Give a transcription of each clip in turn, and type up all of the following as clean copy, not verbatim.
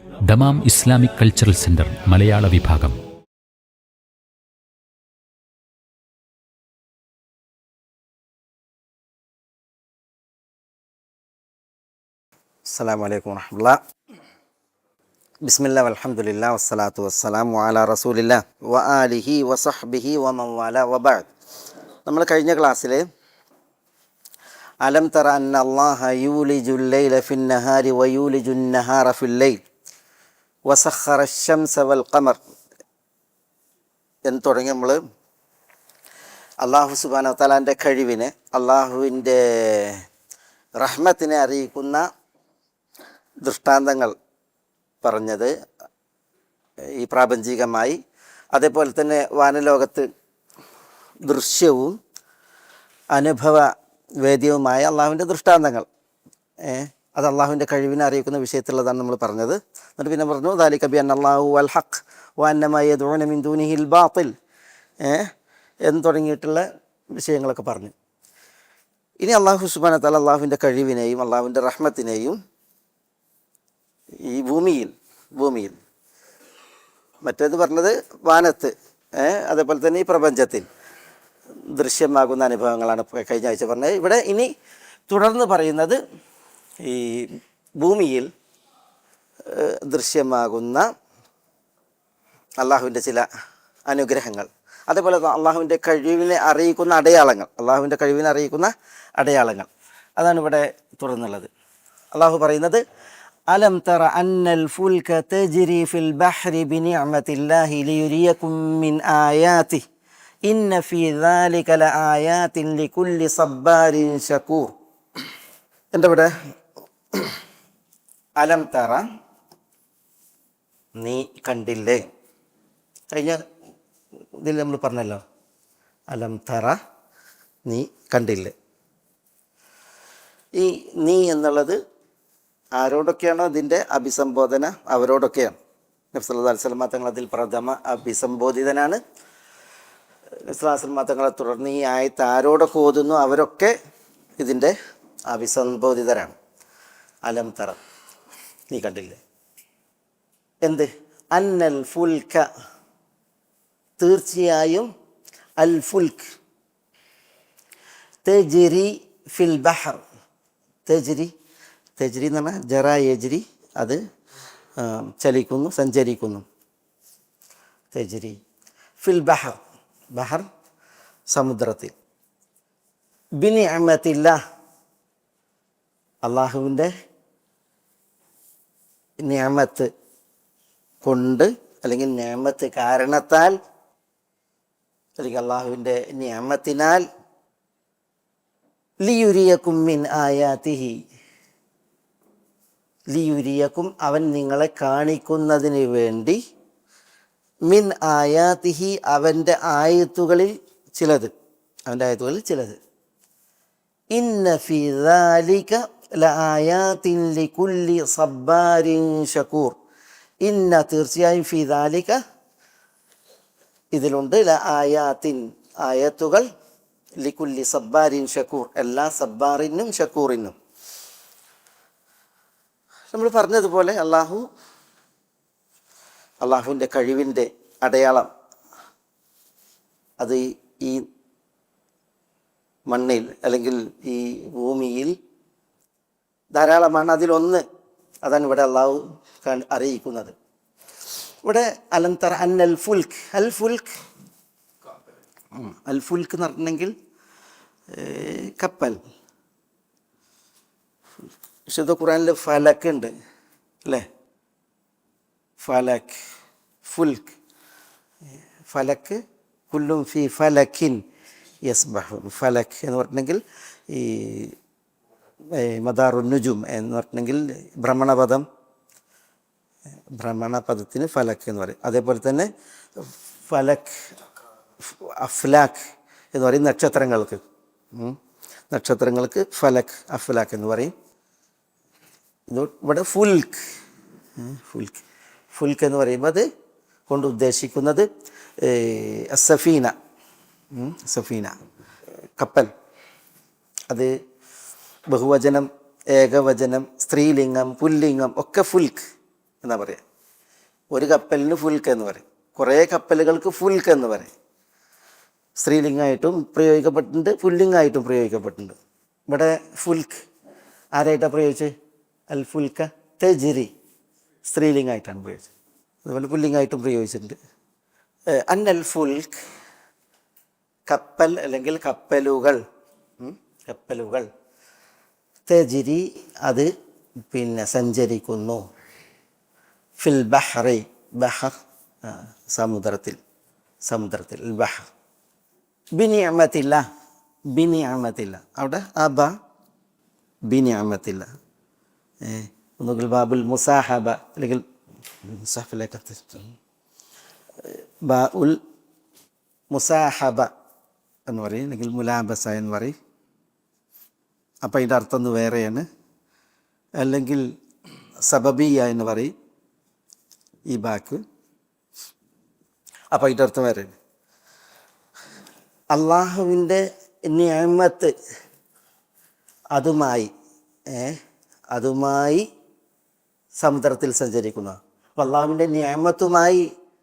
Dammam Islamic cultural centre മലയാള വിഭാഗം. അസ്സലാമു അലൈക്കും വറഹ്മത്തുള്ളാഹി. ബിസ്മില്ലാഹി വൽഹംദുലില്ലാഹി വസ്സലാത്തു വസ്സലാമു അലാ റസൂലില്ലാഹി വ ആലിഹി വസഹ്ബിഹി വമൻ വാല വബഅദ്. നമ്മൾ കഴിഞ്ഞ ക്ലാസ്സിൽ അലം തറ അന്ന അല്ലാഹ യൂലിജുൽ ലൈല ഫിൻ നഹാരി വ യൂലിജുൻ നഹാറ ഫിൽ ലൈൽ വസഖറ അശ്-ശംസ വൽ ഖമർ എന്ന് തുടങ്ങി നമ്മൾ അല്ലാഹു സുബ്ഹാനഹു വ തആലാൻ്റെ കഴിവിനെ, അള്ളാഹുവിൻ്റെ റഹ്മത്തിനെ അറിയിക്കുന്ന ദൃഷ്ടാന്തങ്ങൾ പറഞ്ഞത് ഈ പ്രാപഞ്ചികമായി, അതേപോലെ തന്നെ വാനലോകത്ത് ദൃശ്യവും അനുഭവ വേദ്യവുമായ അള്ളാഹുവിൻ്റെ ദൃഷ്ടാന്തങ്ങൾ, അത് അള്ളാഹുവിൻ്റെ കഴിവിനെ അറിയിക്കുന്ന വിഷയത്തിലുള്ളതാണ് നമ്മൾ പറഞ്ഞത്. എന്നിട്ട് പിന്നെ പറഞ്ഞു ദാലിക ബിഅന്ന അല്ലാഹു വൽ ഹഖ് വ അന്ന മാ യദ്ഊന മിൻ ദൂനിഹിൽ ബാത്തിൽ എന്ന് തുടങ്ങിയിട്ടുള്ള വിഷയങ്ങളൊക്കെ പറഞ്ഞു. ഇനി അള്ളാഹു സുബ്ഹാനഹു വ തആല അള്ളാഹുവിൻ്റെ കഴിവിനെയും അള്ളാഹുവിൻ്റെ റഹ്മത്തിനെയും ഈ ഭൂമിയിൽ മറ്റേത് പറഞ്ഞത് വാനത്ത്, അതേപോലെ തന്നെ ഈ പ്രപഞ്ചത്തിൽ ദൃശ്യമാകുന്ന അനുഭവങ്ങളാണ് കഴിഞ്ഞ ആഴ്ച പറഞ്ഞത്. ഇവിടെ ഇനി തുടർന്ന് പറയുന്നത് ഈ ഭൂമിയിൽ ദൃശ്യമാകുന്ന അള്ളാഹുവിൻ്റെ ചില അനുഗ്രഹങ്ങൾ, അതേപോലെ അള്ളാഹുവിൻ്റെ കഴിവിനെ അറിയിക്കുന്ന അടയാളങ്ങൾ, അതാണ് ഇവിടെ തുടർന്നുള്ളത്. അള്ളാഹു പറയുന്നത് അലം തറ അന്നൽ ഫുൽക തജ്രി ഫിൽ ബഹ്രി ബിനിഅമത്തില്ലാഹി ലിയുരിയകും മിൻ ആയാതിഹി ഇന്ന ഫീ ദാലിക ലആയാതിൻ ലികുല്ലി സബ്ബാരിൻ ശകൂർ. എൻ്റെ ഇവിടെ അലം തറ, നീ കണ്ടില്ലേ? കഴിഞ്ഞ ഇതിൽ നമ്മൾ പറഞ്ഞല്ലോ, അലം തറ, നീ കണ്ടില്ലേ. ഈ നീ എന്നുള്ളത് ആരോടൊക്കെയാണോ ഇതിൻ്റെ അഭിസംബോധന, അവരോടൊക്കെയാണ്. നബി സല്ലല്ലാഹു അലൈഹി വസല്ലം തങ്ങൾ അതിൽ പ്രഥമ അഭിസംബോധിതനാണ്. നബി സല്ലല്ലാഹു അലൈഹി വസല്ലം തങ്ങളെ തുടർന്ന് ഈ ആയത്ത് ആരോടൊക്കെ ഓതുന്നു അവരൊക്കെ ഇതിൻ്റെ അഭിസംബോധിതരാണ്. അലം തറ, നീ കണ്ടില്ലേ? എന്ത്? അന്നൽ ഫുൽക, തീർച്ചയായും അൽ ഫുൽക്ക്, തജ്രി ഫിൽ ബഹർ, തജ്രി എന്ന് പറഞ്ഞാൽ ജറ യജ്രി, അത് ചലിക്കുന്നു, സഞ്ചരിക്കുന്നു. തജ്രി ഫിൽ ബഹർ, ബഹർ സമുദ്രത്തിൽ. ബിനിഅമത്തില്ലാഹ്, അള്ളാഹുവിൻ്റെ നിഅമത്ത് കൊണ്ട്, അല്ലെങ്കിൽ നിഅമത്ത് കാരണത്താൽ, അല്ലെങ്കിൽ അള്ളാഹുവിൻ്റെ നിഅമത്തിനാൽ, ലിയുരിയകും മിൻ ആയാതിഹി, ലിയുരിയക്കും, അവൻ നിങ്ങളെ കാണിക്കുന്നതിന് വേണ്ടി, മിൻ ആയാതിഹി, അവൻ്റെ ആയത്തുകളിൽ ചിലത്, ഇന്ന ഫീ ദാലിക ലആയാതിൻ ലികുല്ലി സബ്ബാരിൻ ശകൂർ. ഇന്ന, തീർച്ചയായും, ഫീ ദാലിക, ഇതിലുണ്ട്, ലആയാതിൻ, ആയത്തുകൾ, ലികുല്ലി സബ്ബാരിൻ ശകൂർ, എല്ലാ സബ്ബാറിനും ശക്കൂറിനും. നമ്മൾ പറഞ്ഞതുപോലെ അള്ളാഹുവിൻ്റെ കഴിവിൻ്റെ അടയാളം അത് ഈ മണ്ണിൽ, അല്ലെങ്കിൽ ഈ ഭൂമിയിൽ ധാരാളമാണ്. അതിലൊന്ന് അതാണ് ഇവിടെ അള്ളാഹു അറിയിക്കുന്നത്. ഇവിടെ അലം തറ അന്നൽ ഫുൽക്ക്, അൽ ഫുൽക്ക് എന്ന് പറഞ്ഞിട്ടുണ്ടെങ്കിൽ കപ്പൽ. വിശുദ്ധ ഖുർആനിൽ ഫലക്ക് ഉണ്ട് അല്ലേ? ഫലക്ക്, ഫുൽക്ക്, ഫലക്ക്, കുല്ലും ഫി ഫലക്കിൻ യസ്ബഹൂൻ. ഫലക്ക് എന്ന് പറഞ്ഞിട്ടുണ്ടെങ്കിൽ ഈ മദാറുൻ നുജും എന്ന് പറഞ്ഞിട്ടുണ്ടെങ്കിൽ ഭ്രമണപഥത്തിന് ഫലക്ക് എന്ന് പറയും. അതേപോലെ തന്നെ ഫലക്ക്, അഫ്ലാക്ക് എന്ന് പറയും നക്ഷത്രങ്ങൾക്ക് ഫലക്ക്, അഫ്ലാക്ക് എന്ന് പറയും. ഇവിടെ ഫുൽക്ക് എന്ന് പറയുമ്പോൾ അത് കൊണ്ട് ഉദ്ദേശിക്കുന്നത് സഫീന, കപ്പൽ. അത് ബഹുവചനം, ഏകവചനം, സ്ത്രീലിംഗം, പുല്ലിംഗം ഒക്കെ ഫുൽക്ക് എന്നാ പറയുക. ഒരു കപ്പലിന് ഫുൽക്ക് എന്ന് പറയും, കുറേ കപ്പലുകൾക്ക് ഫുൽക്ക് എന്ന് പറയും. സ്ത്രീലിംഗമായിട്ടും പ്രയോഗിക്കപ്പെട്ടിട്ടുണ്ട്, പുല്ലിംഗമായിട്ടും പ്രയോഗിക്കപ്പെട്ടിട്ടുണ്ട്. ഇവിടെ ഫുൽക്ക് ആരായിട്ടാണ് പ്രയോഗിച്ചത്? അൽ ഫുൽക്ക തജ്രി, സ്ത്രീലിംഗമായിട്ടാണ് പ്രയോഗിച്ചത്. അതുപോലെ പുല്ലിംഗമായിട്ടും പ്രയോഗിച്ചിട്ടുണ്ട്. അന്നൽ ഫുൽക്ക് കപ്പൽ അല്ലെങ്കിൽ കപ്പലുകൾ, കപ്പലുകൾ തജ്രി അത് സഞ്ചരിക്കുന്നു, ഫിൽ ബഹ്റി ബഹർ സമുദ്രത്തിൽ, സമുദ്രത്തിൽ ബഹർ. ബിനിഅമത്തില്ല, ബിനിഅമത്തില്ല അവിടെ അബ ബിനിഅമത്തില്ല. ഒന്നുകിൽ ബാബുൽ മുസാഹബ അല്ലെങ്കിൽ മുസാഫിലേക്ക് ബാ ഉൽ മുസാഹബ എന്ന് പറയും, അല്ലെങ്കിൽ മുലാബസ എന്ന് പറയും. അപ്പം അതിൻ്റെ അർത്ഥം ഒന്ന് വേറെയാണ്. അല്ലെങ്കിൽ സബബിയ എന്ന് പറയും ഈ ബാക്ക്. അപ്പം അതിൻ്റെ അർത്ഥം വേറെയാണ്. അള്ളാഹുവിൻ്റെ നിഅമത്ത് അതുമായി സമുദ്രത്തിൽ സഞ്ചരിക്കുന്ന, അപ്പം അള്ളാഹുവിൻ്റെ നിഅമത്തുമായി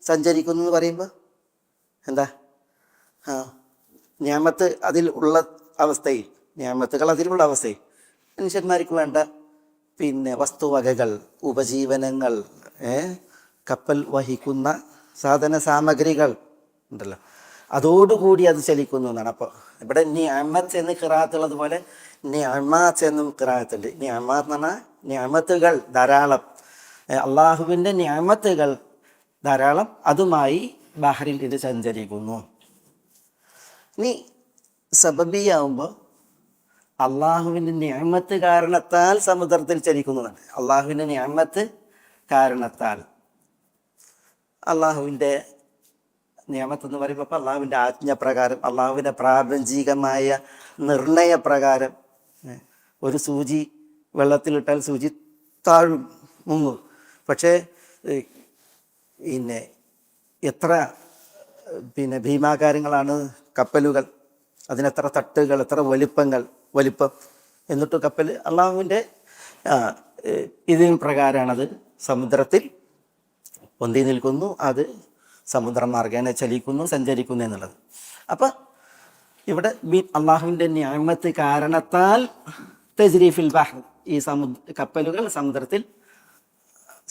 സഞ്ചരിക്കുന്നു എന്ന് പറയുമ്പോൾ എന്താ? നിഅമത്ത് അതിൽ ഉള്ള അവസ്ഥയിൽ, നിഅമത്തുകൾ അതിലുള്ള അവസ്ഥയിൽ മനുഷ്യന്മാർക്ക് വേണ്ട വസ്തുവകകൾ, ഉപജീവനങ്ങൾ, കപ്പൽ വഹിക്കുന്ന സാധന സാമഗ്രികൾ ഉണ്ടല്ലോ, അതോടുകൂടി അത് ചലിക്കുന്നു എന്നാണ്. അപ്പോൾ ഇവിടെ നിഅമത്ത് എന്ന് ഖിറാഅത്തുള്ളത് പോലെ നിഅമാത്ത് എന്നും ഖിറാഅത്തുണ്ട്. നിഅമാത്ത് എന്ന് പറഞ്ഞാൽ നിഅമത്തുകൾ ധാരാളം, അള്ളാഹുവിൻ്റെ നിഅമത്തുകൾ ധാരാളം, അതുമായി ബഹറിൽ ഇത് സഞ്ചരിക്കുന്നു. ഇനി സബബിയാവുമ്പോൾ അള്ളാഹുവിൻ്റെ നിഅമത്ത് കാരണത്താൽ സമുദ്രത്തിൽ ചലിക്കുന്നതാണ്. അള്ളാഹുവിൻ്റെ നിഅമത്ത് കാരണത്താൽ, അള്ളാഹുവിൻ്റെ നിയമത്ത് എന്ന് പറയുമ്പോൾ അപ്പം അള്ളാഹുവിൻ്റെ ആജ്ഞപ്രകാരം, അള്ളാഹുവിൻ്റെ പ്രാപഞ്ചികമായ നിർണയപ്രകാരം ഒരു സൂചി വെള്ളത്തിലിട്ടാൽ സൂചി താഴും, മുങ്ങും. പക്ഷേ എത്ര ഭീമാകാരങ്ങളാണ് കപ്പലുകൾ, അതിനെത്ര തട്ടുകൾ, എത്ര വലിപ്പം, എന്നിട്ട് കപ്പൽ അള്ളാഹുവിൻ്റെ ഇതിന് പ്രകാരമാണത് സമുദ്രത്തിൽ പൊന്തി നിൽക്കുന്നു, അത് സമുദ്രമാർഗേന ചലിക്കുന്നു, സഞ്ചരിക്കുന്നു എന്നുള്ളത്. അപ്പം ഇവിടെ അള്ളാഹുവിൻ്റെ നിഅമത്ത് കാരണത്താൽ തജ്രീഫിൽ ബഹർ, ഈ കപ്പലുകൾ സമുദ്രത്തിൽ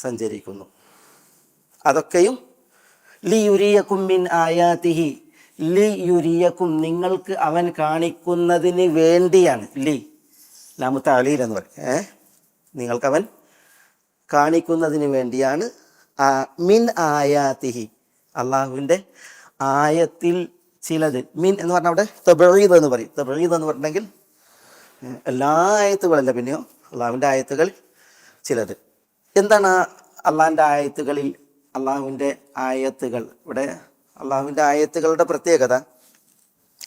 സഞ്ചരിക്കുന്നു. അതൊക്കെയും ലിയുരിയക്കും മിൻ ആയാതിഹി, ലിയുരിയക്കും നിങ്ങൾക്ക് അവൻ കാണിക്കുന്നതിന് വേണ്ടിയാണ്. ലാമു തഅലീൽ എന്ന് പറയും, നിങ്ങൾക്കവൻ കാണിക്കുന്നതിന് വേണ്ടിയാണ്. മിൻ ആയാതിഹി, അള്ളാഹുവിൻ്റെ ആയത്തിൽ ചിലത്. മിൻ എന്ന് പറഞ്ഞാൽ അവിടെ തബഈദ് എന്ന് പറയും. തബഈദ് എന്ന് പറഞ്ഞിട്ടുണ്ടെങ്കിൽ എല്ലാ ആയത്തുകളല്ല, പിന്നെയോ അള്ളാഹുവിൻ്റെ ആയത്തുകൾ ചിലത്. എന്താണ് അള്ളാഹിൻ്റെ ആയത്തുകളിൽ? അള്ളാഹുവിൻ്റെ ആയത്തുകൾ, ഇവിടെ അള്ളാഹുവിൻ്റെ ആയത്തുകളുടെ പ്രത്യേകത,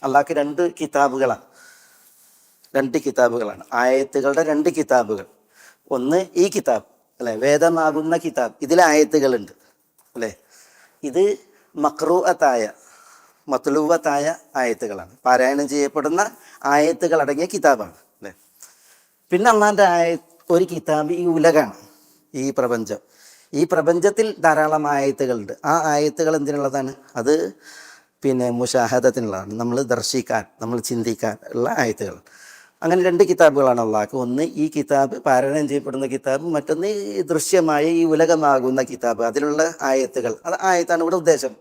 അള്ളാഹ്ക്ക് രണ്ട് കിതാബുകളാണ്. ആയത്തുകളുടെ രണ്ട് കിതാബുകൾ. ഒന്ന് ഈ കിതാബ് അല്ലേ, വേദമാകുന്ന കിതാബ്, ഇതിലെ ആയത്തുകളുണ്ട് അല്ലേ. ഇത് മഖ്റൂഅത്തായ, മത്ലൂവത്തായ ആയത്തുകളാണ്, പാരായണം ചെയ്യപ്പെടുന്ന ആയത്തുകൾ അടങ്ങിയ കിതാബാണ് അല്ലേ. പിന്നെ അള്ളാഹിൻ്റെ ഒരു കിതാബ് ഈ ഉലകാണ്, ഈ പ്രപഞ്ചം. ഈ പ്രപഞ്ചത്തിൽ ധാരാളം ആയത്തുകളുണ്ട്. ആ ആയത്തുകൾ എന്തിനുള്ളതാണ്? അത് മുശാഹദത്തിനുള്ളതാണ്, നമ്മൾ ദർശിക്കാൻ, നമ്മൾ ചിന്തിക്കാൻ ഉള്ള ആയത്തുകൾ. അങ്ങനെ രണ്ട് കിതാബുകളാണ് അള്ളാഹ്ക്ക്. ഒന്ന് ഈ കിതാബ്, പാരായണം ചെയ്യപ്പെടുന്ന കിതാബ്, മറ്റൊന്ന് ഈ ദൃശ്യമായ ഈ ഉലകമാകുന്ന കിതാബ്, അതിലുള്ള ആയത്തുകൾ. അത് ആയത്താണ് ഇവിടെ ഉദ്ദേശം.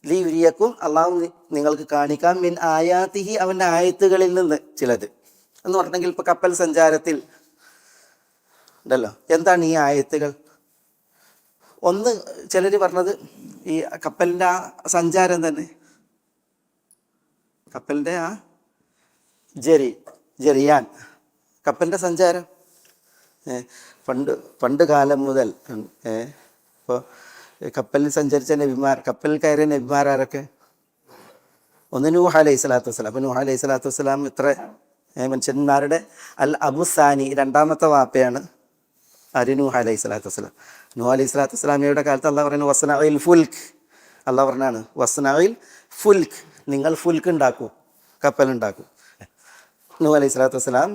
ലിയുരിയക്കും, അള്ളാഹു നിങ്ങൾക്ക് കാണിക്കാം, മിൻ ആയാതിഹി, അവൻ്റെ ആയത്തുകളിൽ നിന്ന് ചിലത് എന്ന് പറഞ്ഞെങ്കിൽ, ഇപ്പോൾ കപ്പൽ സഞ്ചാരത്തിൽ ഉണ്ടല്ലോ, എന്താണ് ഈ ആയത്തുകൾ? ഒന്ന് ചിലർ പറഞ്ഞത് ഈ കപ്പലിൻ്റെ ആ സഞ്ചാരം തന്നെ, കപ്പലിൻ്റെ ആ ജെറിയാൻ, കപ്പലിൻ്റെ സഞ്ചാരം. പണ്ട് കാലം മുതൽ ഇപ്പോൾ കപ്പലിൽ സഞ്ചരിച്ച നബിമാർ, കപ്പലിൽ കയറിയ നബിമാരൊക്കെ, ഒന്ന് നൂഹ് അലൈഹി സ്വലാത്തു വസ്സലാം. അപ്പോൾ നൂഹ് അലൈഹി സ്വലാത്തു വസ്സലാം ഇത്ര മനുഷ്യന്മാരുടെ അബുസാനി, രണ്ടാമത്തെ വാപ്പയാണ് നൂഹ് അലൈഹി സ്വലാത്തു വസ്സലാം. നൂഹ് അലൈഹി സ്വലാത്തു വസ്സലാമയുടെ കാലത്ത് അള്ളാഹ് പറയുന്നത് വസ്നഇൽ ഫുൽക്ക്, അള്ളാഹ് പറഞ്ഞാണ് വസ്നഇൽ ഫുൽക്ക്, നിങ്ങൾ ഫുൽക്ക് ഉണ്ടാക്കൂ, കപ്പലുണ്ടാക്കൂ. നൂഹ് അലൈഹി സ്വലാത്തു വസ്സലാം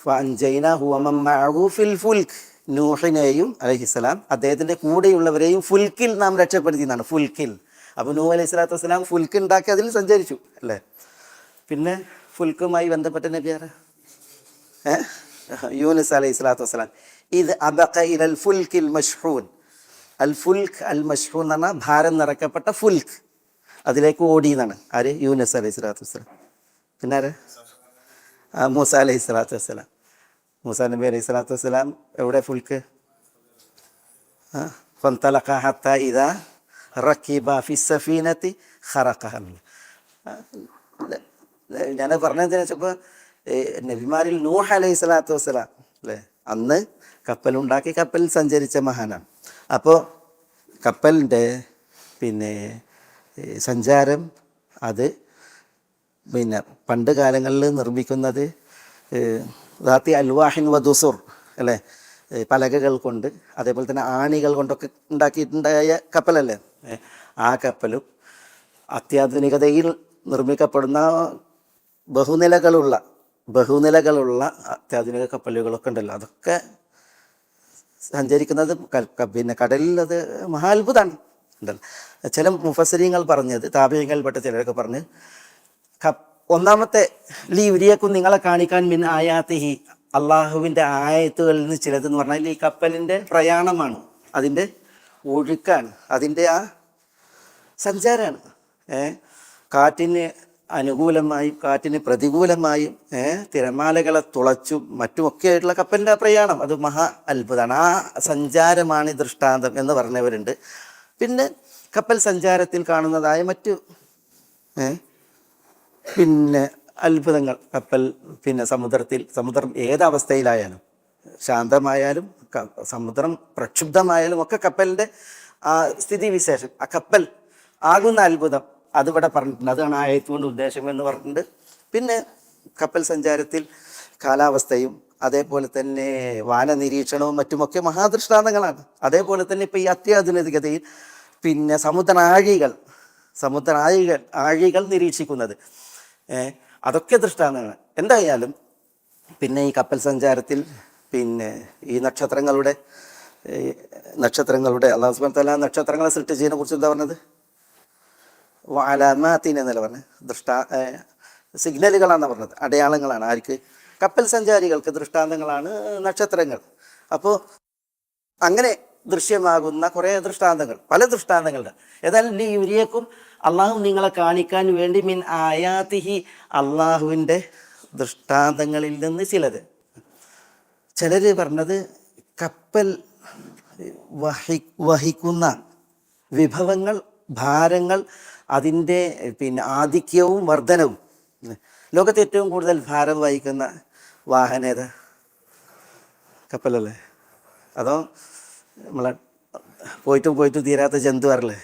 ഫഅൻജയ്നാഹു വമൻ മഅഹു ഫിൽ ഫുൽക്ക്, നൂഹിനെയും അലൈഹിസ്സലാം അദ്ദേഹത്തിൻ്റെ കൂടെയുള്ളവരെയും ഫുൽക്കിൽ നാം രക്ഷപ്പെടുത്തി എന്നാണ്. ഫുൽക്കിൽ. അപ്പോൾ നൂഹ് അലൈഹി സ്വലാത്തു വസ്സലാം ഫുൽക്ക് ഉണ്ടാക്കി അതിൽ സഞ്ചരിച്ചു അല്ലേ. പിന്നെ ഫുൽക്കുമായി ബന്ധപ്പെട്ട നബിയാറ് യൂനുസ് അലൈഹി സ്വലാത്തു വസ്സലാം. ഇത് അബഖ ഇലൽ ഫുൽക്കിൽ മഷ്ഹൂൻ. അൽ ഫുൽക്ക് അൽ മഷ്ഹൂൻ എന്ന് പറഞ്ഞാൽ ഭാരം നിറക്കപ്പെട്ട ഫുൽക്ക്, അതിലേക്ക് ഓടി എന്നാണ്. ആര്? യൂനുസ് അലൈഹി സ്വലാത്തു വസ്സലാം. പിന്നെ ആര്? മൂസ അലൈഹി സ്വലാത്തു വസ്സലാം. മൂസാ നബി അലൈഹി സ്വലാത്തു വസ്സലാം എവിടെ ഫുൽക്ക്? ഫന്തലഖ ഹത്താ ഇദാ റക്കിബ ഫി സഫീനത്തി ഖറഖഹ. ഞാൻ പറഞ്ഞതെന്ന് വെച്ചപ്പോൾ നബിമാരിൽ നൂഹ് അലൈഹി സ്വലാത്തു വസ്സലാം അല്ലേ, അന്ന് കപ്പലുണ്ടാക്കി കപ്പലിൽ സഞ്ചരിച്ച മഹാനാണ്. അപ്പോൾ കപ്പലിൻ്റെ പിന്നെ സഞ്ചാരം അത് പിന്നെ പണ്ട് കാലങ്ങളിൽ നിർമ്മിക്കുന്നത് ദാത്തി അൽവാഹിൻ വദുസുർ അല്ലേ, പലകകൾ കൊണ്ട് അതേപോലെ തന്നെ ആണികൾ കൊണ്ടൊക്കെ ഉണ്ടാക്കിയിട്ടുണ്ടായ കപ്പലല്ലേ. ആ കപ്പലും അത്യാധുനികതയിൽ നിർമ്മിക്കപ്പെടുന്ന ബഹുനിലകളുള്ള അത്യാധുനിക കപ്പലുകളൊക്കെ ഉണ്ടല്ലോ, അതൊക്കെ സഞ്ചരിക്കുന്നത് പിന്നെ കടലിൽ അത് മഹാത്ഭുതമാണ് ഉണ്ടല്ലോ. ചില മുഫസ്സിരീങ്ങൾ പറഞ്ഞത്, താബിഈങ്ങളിൽപ്പെട്ട ചിലരൊക്കെ പറഞ്ഞ് ഒന്നാമത്തെ ലീ ഉരിയക്കും നിങ്ങളെ കാണിക്കാൻ മിൻ ആയാത്തിഹി, അള്ളാഹുവിൻ്റെ ആയത്തുകളിൽ നിന്ന് ചിലതെന്ന് പറഞ്ഞാൽ ഈ കപ്പലിൻ്റെ പ്രയാണമാണ്, അതിൻ്റെ ഒഴുക്കാണ്, അതിൻ്റെ ആ സഞ്ചാരമാണ്. കാറ്റിന് അനുകൂലമായും കാറ്റിന് പ്രതികൂലമായും തിരമാലകളെ തുളച്ചും മറ്റുമൊക്കെ ആയിട്ടുള്ള കപ്പലിൻ്റെ പ്രയാണം അത് മഹാ അത്ഭുതമാണ്. ആ സഞ്ചാരമാണ് ദൃഷ്ടാന്തം എന്ന് പറഞ്ഞവരുണ്ട്. പിന്നെ കപ്പൽ സഞ്ചാരത്തിൽ കാണുന്നതായ മറ്റു പിന്നെ അത്ഭുതങ്ങൾ, കപ്പൽ പിന്നെ സമുദ്രം ഏതവസ്ഥയിലായാലും, ശാന്തമായാലും സമുദ്രം പ്രക്ഷുബ്ധമായാലും ഒക്കെ കപ്പലിൻ്റെ ആ സ്ഥിതിവിശേഷം, ആ കപ്പൽ ആകുന്ന അത്ഭുതം അതിവിടെ പറഞ്ഞിട്ടുണ്ട്. അതാണ് ആയത്തുകൊണ്ട് ഉദ്ദേശം എന്ന് പറഞ്ഞിട്ടുണ്ട്. പിന്നെ കപ്പൽ സഞ്ചാരത്തിൽ കാലാവസ്ഥയും അതേപോലെ തന്നെ വാന നിരീക്ഷണവും മറ്റുമൊക്കെ മഹാദൃഷ്ടാന്തങ്ങളാണ്. അതേപോലെ തന്നെ ഇപ്പോൾ ഈ അത്യാധുനികതയിൽ പിന്നെ ആഴികൾ നിരീക്ഷിക്കുന്നത് അതൊക്കെ ദൃഷ്ടാന്തങ്ങളാണ്. എന്തായാലും പിന്നെ ഈ കപ്പൽ സഞ്ചാരത്തിൽ പിന്നെ ഈ നക്ഷത്രങ്ങളുടെ അല്ലാഹു സുബ്ഹാനഹു വ തആല നക്ഷത്രങ്ങളെ സൃഷ്ടിച്ചതിനെ കുറിച്ച് എന്താ പറഞ്ഞത്? വഅലാമാത്തിൻ എന്നല്ല പറഞ്ഞത്, സിഗ്നലുകളാണെന്ന് പറഞ്ഞത്, അടയാളങ്ങളാണ്. ആർക്ക്? കപ്പൽ സഞ്ചാരികൾക്ക് ദൃഷ്ടാന്തങ്ങളാണ് നക്ഷത്രങ്ങൾ. അപ്പോൾ അങ്ങനെ ദൃശ്യമാകുന്ന കുറേ ദൃഷ്ടാന്തങ്ങൾ, പല ദൃഷ്ടാന്തങ്ങളുണ്ട്. ഏതായാലും ഈ യുരിയക്കും അള്ളാഹു നിങ്ങളെ കാണിക്കാൻ വേണ്ടി മിൻ ആയാത്തിഹി, അള്ളാഹുവിൻ്റെ ദൃഷ്ടാന്തങ്ങളിൽ നിന്ന് ചിലത്. ചിലർ പറഞ്ഞത് കപ്പൽ വഹിക്കുന്ന വിഭവങ്ങൾ, ഭാരങ്ങൾ, അതിൻ്റെ പിന്നെ ആധിക്യവും വർധനവും. ലോകത്ത് ഏറ്റവും കൂടുതൽ ഭാരം വഹിക്കുന്ന വാഹനം ഏതാ? കപ്പലല്ലേ? അതോ നമ്മളെ പോയിട്ടും തീരാത്ത ജന്തു അറില്ലേ,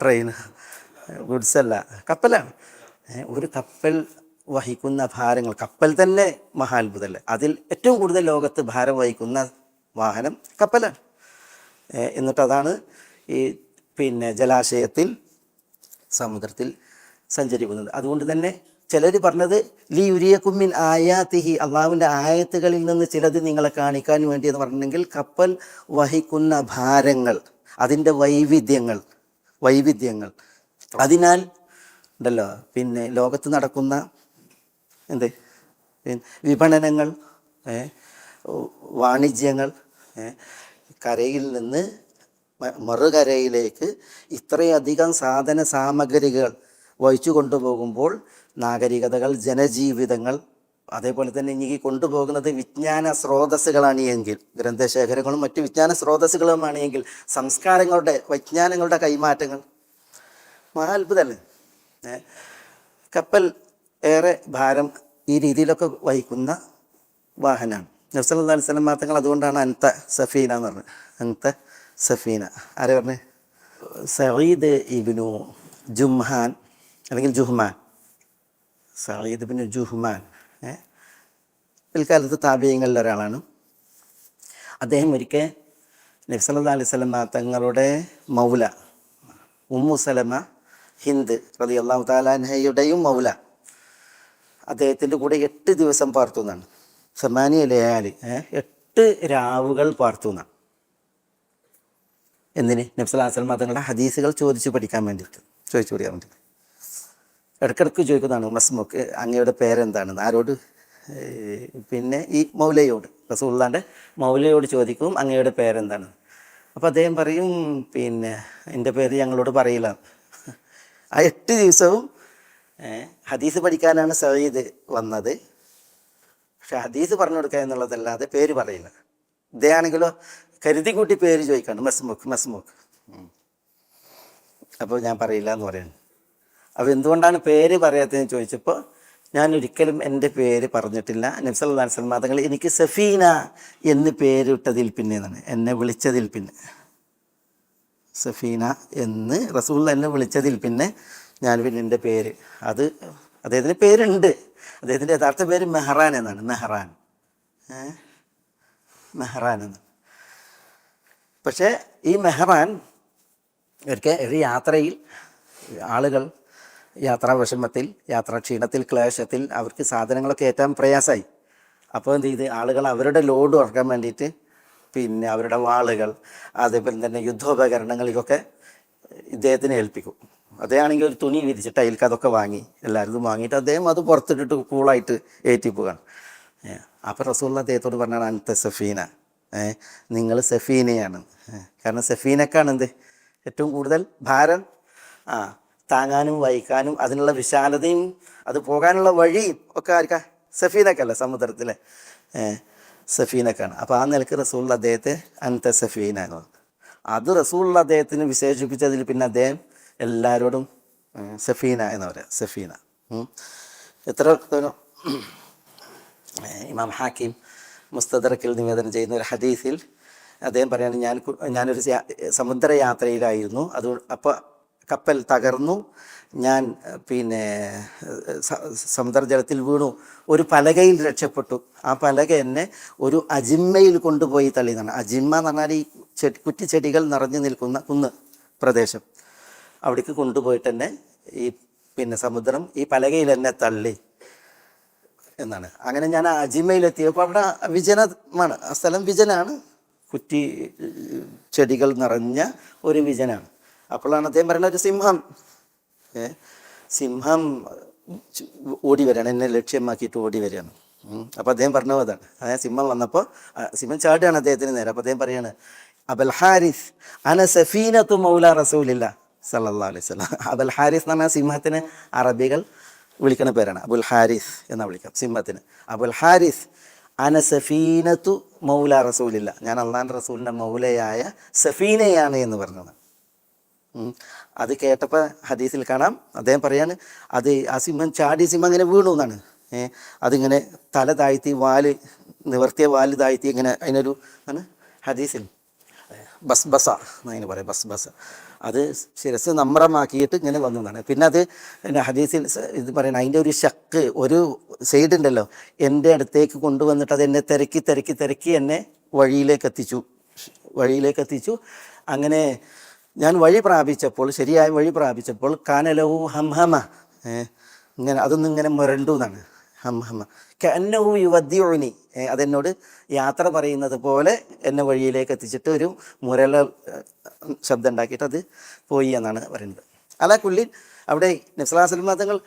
ട്രെയിൻ? ഗുഡ്സല്ല, കപ്പലാണ്. ഒരു കപ്പൽ വഹിക്കുന്ന ഭാരങ്ങൾ, കപ്പൽ തന്നെ മഹാത്ഭുതമല്ലേ. അതിൽ ഏറ്റവും കൂടുതൽ ലോകത്ത് ഭാരം വഹിക്കുന്ന വാഹനം കപ്പലാണ്. എന്നിട്ടതാണ് ഈ പിന്നെ ജലാശയത്തിൽ, സമുദ്രത്തിൽ സഞ്ചരിക്കുന്നത്. അതുകൊണ്ട് തന്നെ ചിലർ പറഞ്ഞത് ലി യുരിയക്കും മിൻ ആയാത്തിഹി, അള്ളാഹുവിൻ്റെ ആയത്തുകളിൽ നിന്ന് ചിലത് നിങ്ങളെ കാണിക്കാൻ വേണ്ടി എന്ന് പറഞ്ഞിട്ടുണ്ടെങ്കിൽ കപ്പൽ വഹിക്കുന്ന ഭാരങ്ങൾ, അതിൻ്റെ വൈവിധ്യങ്ങൾ. അതിനാൽ ഉണ്ടല്ലോ പിന്നെ ലോകത്ത് നടക്കുന്ന വിപണനങ്ങൾ, വാണിജ്യങ്ങൾ, കരയിൽ നിന്ന് മറുകരയിലേക്ക് ഇത്രയധികം സാധന സാമഗ്രികൾ വഹിച്ചു കൊണ്ടുപോകുമ്പോൾ നാഗരികതകൾ, ജനജീവിതങ്ങൾ, അതേപോലെ തന്നെ ഇനി കൊണ്ടുപോകുന്നത് വിജ്ഞാന സ്രോതസ്സുകളാണ് എങ്കിൽ, ഗ്രന്ഥശേഖരങ്ങളും മറ്റ് വിജ്ഞാന സ്രോതസ്സുകളുമാണ് എങ്കിൽ, സംസ്കാരങ്ങളുടെ, വിജ്ഞാനങ്ങളുടെ കൈമാറ്റങ്ങൾ, മഹാത്ഭുതമല്ലേ. കപ്പൽ ഏറെ ഭാരം ഈ രീതിയിലൊക്കെ വഹിക്കുന്ന വാഹനമാണ്. നബി സല്ലല്ലാഹു അലൈഹി വസല്ലം തങ്ങൾ അതുകൊണ്ടാണ് അൻത സഫീന എന്ന് പറഞ്ഞത്. അൻത സഫീന ആരെ പറഞ്ഞത്? സഈദ് ഇബ്നു ജുംഹാൻ അല്ലെങ്കിൽ ജുഹ്മാൻ, സഈദ് ഇബ്നു ജുഹ്മാൻ പിൽക്കാലത്ത് താബിഈങ്ങളിൽ ഒരാളാണ്. അദ്ദേഹം ഒരിക്കൽ നബി സല്ലല്ലാഹു അലൈഹി വസല്ലം തങ്ങളുടെ മൗല ഉമ്മു സലമ ഹിന്ദ് റളിയല്ലാഹു തആല അൻഹയുടെയും മൗല, അദ്ദേഹത്തിൻ്റെ കൂടെ 8 ദിവസം പാർത്തു എന്നാണ്. സമാനിയ ലയാലി, 8 രാവുകൾ പാർത്തു എന്നാണ്. എന്തിന്? നബി സല്ലല്ലാഹു അലൈഹി വസല്ലം തങ്ങളുടെ ഹദീസുകൾ ചോദിച്ചു പഠിക്കാൻ വേണ്ടിയിട്ട്, ചോദിച്ചു പഠിക്കാൻ വേണ്ടിയിട്ട്. ഇടയ്ക്കിടയ്ക്ക് ചോദിക്കുന്നതാണ് മസ്മുക്ക്, അങ്ങയുടെ പേരെന്താണെന്ന്. ആരോട്? പിന്നെ ഈ മൗലയോട്, റസൂലുള്ളാഹിൻ്റെ മൗലയോട് ചോദിക്കും അങ്ങയുടെ പേരെന്താണ്. അപ്പോൾ അദ്ദേഹം പറയും പിന്നെ എൻ്റെ പേര് ഞങ്ങളോട് പറയില്ല. ആ 8 ദിവസവും ഹദീസ് പഠിക്കാനാണ് സയ്യിദ് വന്നത്. പക്ഷെ ഹദീസ് പറഞ്ഞു കൊടുക്കുക എന്നുള്ളതല്ലാതെ പേര് പറയില്ല. ഇദ്ദേഹമാണെങ്കിലോ കരുതി കൂട്ടി പേര് ചോദിക്കാണ്, മസ്മുക്ക് മസ്മുക്ക്. അപ്പോൾ ഞാൻ പറയില്ല എന്ന് പറയുന്നു. അപ്പോൾ എന്തുകൊണ്ടാണ് പേര് പറയാത്തതെന്ന് ചോദിച്ചപ്പോൾ ഞാൻ ഒരിക്കലും എൻ്റെ പേര് പറഞ്ഞിട്ടില്ല. നബി സല്ലല്ലാഹു അലൈഹി വസല്ലം തങ്ങൾ എനിക്ക് സഫീന എന്ന് പേരിട്ടതിൽ പിന്നെ എന്നാണ്, എന്നെ വിളിച്ചതിൽ പിന്നെ. സഫീന എന്ന് റസൂൽ എന്നെ വിളിച്ചതിൽ പിന്നെ ഞാൻ പിന്നെ എൻ്റെ പേര്, അത് അദ്ദേഹത്തിൻ്റെ പേരുണ്ട്. അദ്ദേഹത്തിൻ്റെ യഥാർത്ഥ പേര് മെഹ്റാൻ എന്നാണ്. മെഹ്റാൻ എന്ന്. പക്ഷേ ഈ മെഹ്റാൻ ഒരു യാത്രയിൽ ആളുകൾ യാത്രാ വിഷമത്തിൽ, യാത്രാ ക്ഷീണത്തിൽ, ക്ലേശത്തിൽ അവർക്ക് സാധനങ്ങളൊക്കെ ഏറ്റാൻ പ്രയാസമായി. അപ്പോൾ എന്ത് ചെയ്ത് ആളുകൾ അവരുടെ ലോഡ് ഉറക്കാൻ വേണ്ടിയിട്ട് പിന്നെ അവരുടെ വാളുകൾ, അതേപോലെ തന്നെ യുദ്ധോപകരണങ്ങൾ, ഇതൊക്കെ ഇദ്ദേഹത്തിനെ ഏൽപ്പിക്കും. അദ്ദേഹമാണെങ്കിൽ ഒരു തുണി വിരിച്ചിട്ട് അതിലേക്ക് അതൊക്കെ വാങ്ങി, എല്ലാവരും വാങ്ങിയിട്ട് അദ്ദേഹം അത് പുറത്തിട്ടിട്ട് കൂളായിട്ട് ഏറ്റിപ്പോവുകയാണ്. അപ്പോൾ റസൂലുള്ളാഹി അദ്ദേഹത്തോട് പറഞ്ഞാണ് അൻത സഫീന, നിങ്ങൾ സഫീനയാണ്. കാരണം സഫീനക്കാണ് എന്ത് ഏറ്റവും കൂടുതൽ ഭാരം താങ്ങാനും വഹിക്കാനും അതിനുള്ള വിശാലതയും അത് പോകാനുള്ള വഴിയും ഒക്കെ ആർക്കാ? സഫീനക്കല്ല, സമുദ്രത്തിലെ സഫീനക്കാണ്. അപ്പോൾ ആ നിലക്ക് റസൂലുള്ളാഹി അദ്ദേഹത്തെ അൻത സഫീന എന്ന് പറഞ്ഞു. അത് റസൂലുള്ളാഹി അദ്ദേഹത്തിന് വിശേഷിപ്പിച്ചതിൽ പിന്നെ അദ്ദേഹം എല്ലാവരോടും സഫീന എന്ന് പറയാം. സഫീന എത്ര ഇമാം ഹാക്കിം മുസ്തദറക്കിൽ നിവേദനം ചെയ്യുന്ന ഒരു ഹദീസിൽ അദ്ദേഹം പറയുകയാണ്, ഞാനൊരു സമുദ്രയാത്രയിലായിരുന്നു. അപ്പോൾ കപ്പൽ തകർന്നു, ഞാൻ പിന്നെ സമുദ്രജലത്തിൽ വീണു, ഒരു പലകയിൽ രക്ഷപ്പെട്ടു. ആ പലക എന്നെ ഒരു അജിമ്മയിൽ കൊണ്ടുപോയി തള്ളിയെന്നാണ്. അജിമ്മ എന്ന് പറഞ്ഞാൽ ഈ കുറ്റിച്ചെടികൾ നിറഞ്ഞു നിൽക്കുന്ന കുന്ന് പ്രദേശം, അവിടേക്ക് കൊണ്ടുപോയിട്ട് തന്നെ ഈ പിന്നെ സമുദ്രം ഈ പലകയിൽ എന്നെ തള്ളി എന്നാണ്. അങ്ങനെ ഞാൻ ആ അജിമയിലെത്തിയപ്പോൾ അവിടെ വിജനമാണ്, ആ സ്ഥലം വിജനാണ്, കുറ്റി ചെടികൾ നിറഞ്ഞ ഒരു വിജനാണ്. അപ്പോഴാണ് അദ്ദേഹം പറയുന്നത് ഒരു സിംഹം ഓടി വരികയാണ്, എന്നെ ലക്ഷ്യമാക്കിയിട്ട് ഓടി വരികയാണ്. അപ്പോൾ അദ്ദേഹം പറഞ്ഞത് അതാണ്. അതായത് സിംഹം വന്നപ്പോൾ സിംഹം ചാടുകയാണ് അദ്ദേഹത്തിന് നേരെ. അപ്പോൾ അദ്ദേഹം പറയാണ്, അബൽ ഹാരിസ് അന സഫീനത്തു മൗല റസൂലില്ല സല്ലല്ലാഹു അലൈഹി വസല്ലം. അബൽ ഹാരിസ് എന്ന് പറഞ്ഞാൽ സിംഹത്തിന് അറബികൾ വിളിക്കുന്ന പേരാണ്. അബുൽ ഹാരിസ് എന്നാ വിളിക്കാം സിംഹത്തിന്. അബുൽ ഹാരിസ് അന സഫീനത്തു മൗല റസൂലില്ല, ഞാൻ അള്ളാഹുവിൻ്റെ റസൂലിൻ്റെ മൗലയായ സഫീനയാണ് എന്ന് പറഞ്ഞത്. അത് കേട്ടപ്പോൾ ഹദീസിൽ കാണാം, അദ്ദേഹം പറയാണ് അത് ആ സിംഹം ചാടി സിംഹം ഇങ്ങനെ വീണു എന്നാണ്. അതിങ്ങനെ തല താഴ്ത്തി നിവർത്തിയ വാല് താഴ്ത്തി ഇങ്ങനെ അതിനൊരു ഹദീസിൽ ബസ്ബസ എന്നതിന് പറയാം, ബസ്ബസ. അത് ശിരസ് നമ്രമാക്കിയിട്ട് ഇങ്ങനെ വന്നതാണ്. പിന്നെ അത് ഹദീസിൽ ഇത് പറയണം, അതിൻ്റെ ഒരു ഷക്ക്, ഒരു സൈഡ് ഉണ്ടല്ലോ, എൻ്റെ അടുത്തേക്ക് കൊണ്ടുവന്നിട്ട് അത് എന്നെ തിരക്കി എന്നെ വഴിയിലേക്ക് എത്തിച്ചു. അങ്ങനെ ഞാൻ ശരിയായ വഴി പ്രാപിച്ചപ്പോൾ കാനലഹു ഹംഹമ, ഇങ്ങനെ അതൊന്നിങ്ങനെ മുരണ്ടു എന്നാണ്. ഹംഹമ കഅന്നഹു യുവദ്ദിഉനി, അതെന്നോട് യാത്ര പറയുന്നത് പോലെ എന്നെ വഴിയിലേക്ക് എത്തിച്ചിട്ട് ഒരു മുരള ശബ്ദം ഉണ്ടാക്കിയിട്ട് അത് പോയി എന്നാണ് പറയുന്നത്. അലാ കുല്ലി അവിടെ നബി സല്ലല്ലാഹു അലൈഹി വസല്ലം തങ്ങൾ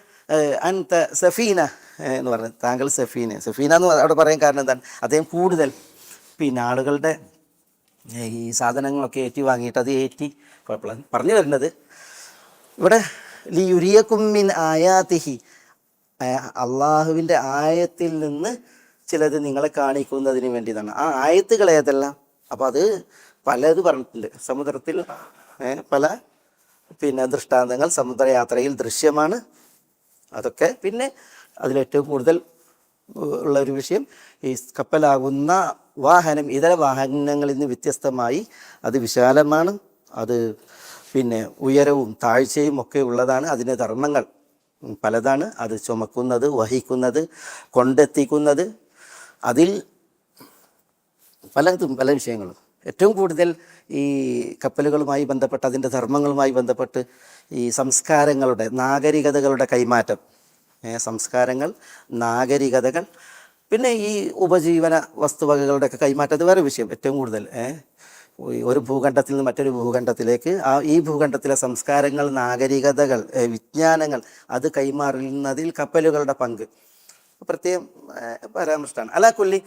അൻത സഫീന എന്ന് പറഞ്ഞു, താങ്കൾ സഫീന എന്ന് അവിടെ പറയാൻ കാരണം എന്താണ്? അദ്ദേഹം കൂടുതൽ പിന്നെ ആളുകളുടെ ഈ സാധനങ്ങളൊക്കെ ഏറ്റി വാങ്ങിയിട്ട് അത് ഏറ്റി കുഴപ്പമില്ല പറഞ്ഞു വരുന്നത് ഇവിടെ ലിയുരിയകും മിൻ ആയാതിഹി, അള്ളാഹുവിൻ്റെ ആയത്തിൽ നിന്ന് ചിലത് നിങ്ങളെ കാണിക്കുന്നതിന് വേണ്ടിയതാണ്. ആ ആയത്തുകൾ ഏതെല്ലാം? അപ്പോൾ അത് പലത് പറഞ്ഞിട്ടുണ്ട്. സമുദ്രത്തിൽ പല പിന്നെ ദൃഷ്ടാന്തങ്ങൾ സമുദ്രയാത്രയിൽ ദൃശ്യമാണ്. അതൊക്കെ പിന്നെ അതിലേറ്റവും കൂടുതൽ ഉള്ളൊരു വിഷയം, ഈ കപ്പലാകുന്ന വാഹനം ഇതര വാഹനങ്ങളിൽ നിന്ന് വ്യത്യസ്തമായി അത് വിശാലമാണ്, അത് പിന്നെ ഉയരവും താഴ്ചയും ഒക്കെ ഉള്ളതാണ്. അതിൻ്റെ ധർമ്മങ്ങൾ പലതാണ്. അത് ചുമക്കുന്നത്, വഹിക്കുന്നത്, കൊണ്ടെത്തിക്കുന്നത്, അതിൽ പല വിഷയങ്ങളും. ഏറ്റവും കൂടുതൽ ഈ കപ്പലുകളുമായി ബന്ധപ്പെട്ട് അതിൻ്റെ ധർമ്മങ്ങളുമായി ബന്ധപ്പെട്ട് ഈ നാഗരികതകളുടെ കൈമാറ്റം, സംസ്കാരങ്ങൾ, നാഗരികതകൾ പിന്നെ ഈ ഉപജീവന വസ്തുവകകളുടെയൊക്കെ കൈമാറ്റം, അത് വേറെ വിഷയം. ഏറ്റവും കൂടുതൽ ഒരു ഭൂഖണ്ഡത്തിൽ നിന്ന് മറ്റൊരു ഭൂഖണ്ഡത്തിലേക്ക് ഈ ഭൂഖണ്ഡത്തിലെ സംസ്കാരങ്ങൾ, നാഗരികതകൾ, വിജ്ഞാനങ്ങൾ അത് കൈമാറുന്നതിൽ കപ്പലുകളുടെ പങ്ക് പ്രത്യേകം പരാമർശമാണ്. അലാ കുല്ലി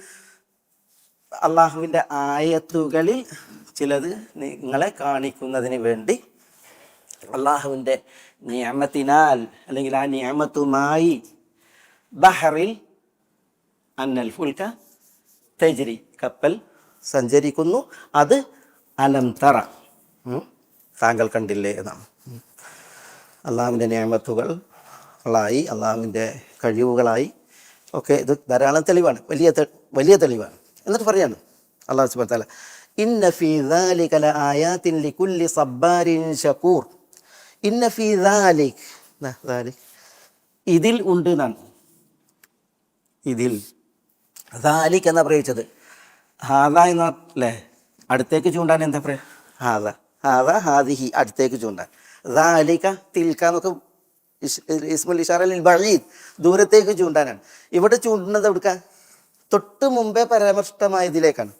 അള്ളാഹുവിൻ്റെ ആയത്തുകളിൽ ചിലത് നിങ്ങളെ കാണിക്കുന്നതിന് വേണ്ടി അള്ളാഹുവിൻ്റെ നിഅമത്തിനാൽ അല്ലെങ്കിൽ ആ നിഅമത്തുമായി ബഹറിൽ അന്നൽ ഫുൽക തജ്രി, കപ്പൽ സഞ്ചരിക്കുന്നു, അത് അലം തറ, താങ്കൾ കണ്ടില്ലേ എന്നാണ്. അള്ളാഹുവിൻ്റെ നിഅമത്തുകൾ ായി, അള്ളാഹുവിൻ്റെ കഴിവുകളായി ഒക്കെ ഇത് ധാരാളം തെളിവാണ്, വലിയ തെളിവാണ്. എന്നിട്ട് പറയാണ് അള്ളാഹു സുബ്ഹാനഹു വ തആല, ഇന്ന ഫീ ദാലിക ലആയാതിൻ ലികുല്ലി സബ്ബാരിൻ ശകൂർ. ഇന്ന ഫീ ദാലിക്, ഇതിൽ ഉണ്ട് എന്നാണ്. ഇതിൽ ദാലിക് എന്നാ പ്രയോഗിച്ചത്. ഹാദ എന്ന അല്ലേ, അടുത്തേക്ക് ചൂണ്ടാൻ എന്താ പറയുക? ഹാദ, ഹാദ, ഹാദിഹി, അടുത്തേക്ക് ചൂണ്ടാൻ. ദാലിക, തിൽക എന്നൊക്കെ ഇസ്മുൽ ഇഷാറ ലിൽ ബഈദ്, ദൂരത്തേക്ക് ചൂണ്ടാനാണ്. ഇവിടെ ചൂണ്ടുന്നത് എവിടുക്കാൻ? തൊട്ട് മുമ്പേ പരാമർശിതമായതിലേക്കാണ്.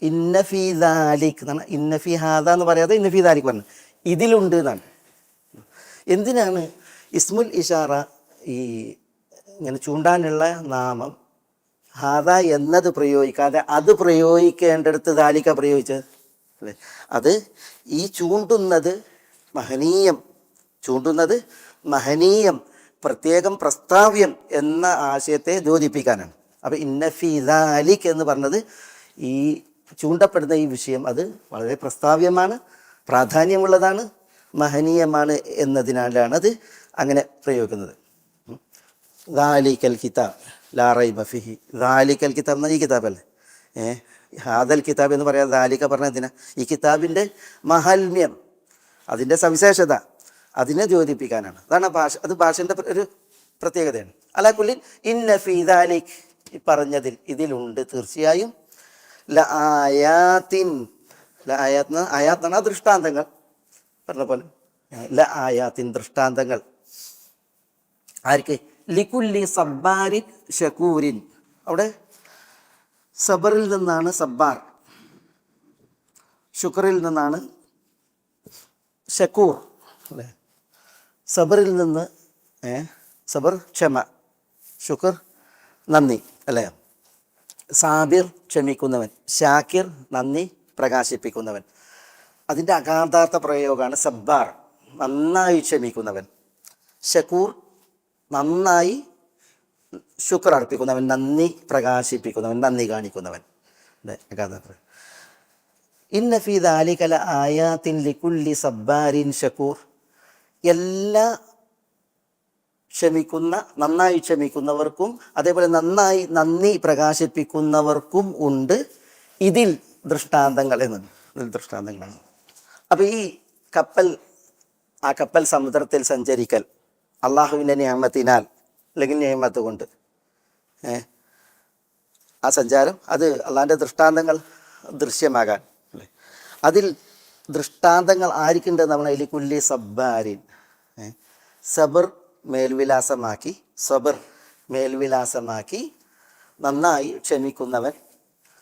ഇന്ന ഫീ ദാലിക് എന്നാണ്. ഇന്ന ഫീ ഹാദ എന്ന് പറയാതെ ഇന്ന ഫീ ദാലിക് പറഞ്ഞു. ഇതിലുണ്ട് എന്നാണ്. എന്തിനാണ് ഇസ്മുൽ ഇഷാറ, ഈ ഇങ്ങനെ ചൂണ്ടാനുള്ള നാമം ഹാദ എന്നത് പ്രയോഗിക്കാതെ അത് പ്രയോഗിക്കേണ്ടടുത്ത് ദാലിക പ്രയോഗിച്ചത് അല്ലേ? അത് ഈ ചൂണ്ടുന്നത് മഹനീയം, പ്രത്യേകം പ്രസ്താവ്യം എന്ന ആശയത്തെ ദ്യോതിപ്പിക്കാനാണ്. അപ്പം ഇന്ന ഫീ ദാലിക് എന്ന് പറഞ്ഞത് ഈ ചൂണ്ടപ്പെടുന്ന ഈ വിഷയം അത് വളരെ പ്രസ്താവ്യമാണ്, പ്രാധാന്യമുള്ളതാണ്, മഹനീയമാണ് എന്നതിനാലാണ് അത് അങ്ങനെ പ്രയോഗിക്കുന്നത്. ദാലിക്കൽ കിതാബ് ലാ റൈബ ഫീഹി. ദാലിക്കൽ കിതാബ് എന്നാൽ ഈ കിതാബല്ലേ. ഹാദൽ കിതാബ് എന്ന് പറയാം. ദാലിക പറഞ്ഞ എന്തിനാ? ഈ കിതാബിൻ്റെ മഹാത്മ്യം, അതിൻ്റെ സവിശേഷത, അതിനെ ദ്യോതിപ്പിക്കാനാണ്. അതാണ് ഭാഷ. അത് ഭാഷൻ്റെ ഒരു പ്രത്യേകതയാണ്. അലാ കുല്ലി ഇന്ന ഫീ ദാലിക്, ഈ പറഞ്ഞതിൽ, ഇതിലുണ്ട് തീർച്ചയായും, ലആയാത്തിൻ, ആയാത്താണ് ദൃഷ്ടാന്തങ്ങൾ, പറഞ്ഞ പോലെ ലആയാത്തിൻ, ദൃഷ്ടാന്തങ്ങൾ. ആർക്ക്? ലികുല്ലി സബ്ബാരിൻ ഷകൂരിൻ. അവിടെ സബറിൽ നിന്നാണ് സബ്ബാർ, ശുക്രിൽ നിന്നാണ് ഷക്കൂർ അല്ലേ? സബറിൽ നിന്ന് സബർ ക്ഷമ, ശുക്ർ നന്ദി അല്ലേ? സാബിർ ക്ഷമിക്കുന്നവൻ, ഷാക്കിർ നന്ദി പ്രകാശിപ്പിക്കുന്നവൻ. അതിൻ്റെ അഗാധാർത്ഥ പ്രയോഗമാണ് സബ്ബാർ, നന്നായി ക്ഷമിക്കുന്നവൻ. ഷക്കൂർ നന്നായി ശുക്ർ അർപ്പിക്കുന്നവൻ, നന്ദി പ്രകാശിപ്പിക്കുന്നവൻ, നന്ദി കാണിക്കുന്നവൻ. അഗാധാർത്ഥ. ഇന്ന ഫീ ദാലിക ലആയാതിൻ ലികുല്ലി സബ്ബാരിൻ ഷക്കൂർ. എല്ലാ നന്നായി ക്ഷമിക്കുന്നവർക്കും അതേപോലെ നന്നായി നന്ദി പ്രകാശിപ്പിക്കുന്നവർക്കും ഉണ്ട് ഇതിൽ ദൃഷ്ടാന്തങ്ങൾ എന്നത്. ദൃഷ്ടാന്തങ്ങളാണ്. അപ്പോൾ ഈ ആ കപ്പൽ സമുദ്രത്തിൽ സഞ്ചരിക്കൽ അള്ളാഹുവിൻ്റെ നിഅമത്തിനാൽ അല്ലെങ്കിൽ നിഅമത്ത് കൊണ്ട് ആ സഞ്ചാരം, അത് അള്ളാഹിൻ്റെ ദൃഷ്ടാന്തങ്ങൾ ദൃശ്യമാകാൻ അല്ലേ? അതിൽ ദൃഷ്ടാന്തങ്ങൾ ആർക്കുണ്ട്? നമ്മൾ ലികുല്ലി സബ്ബാരിൻ, സബർ മേൽവിലാസമാക്കി നന്നായി ക്ഷമിക്കുന്നവൻ,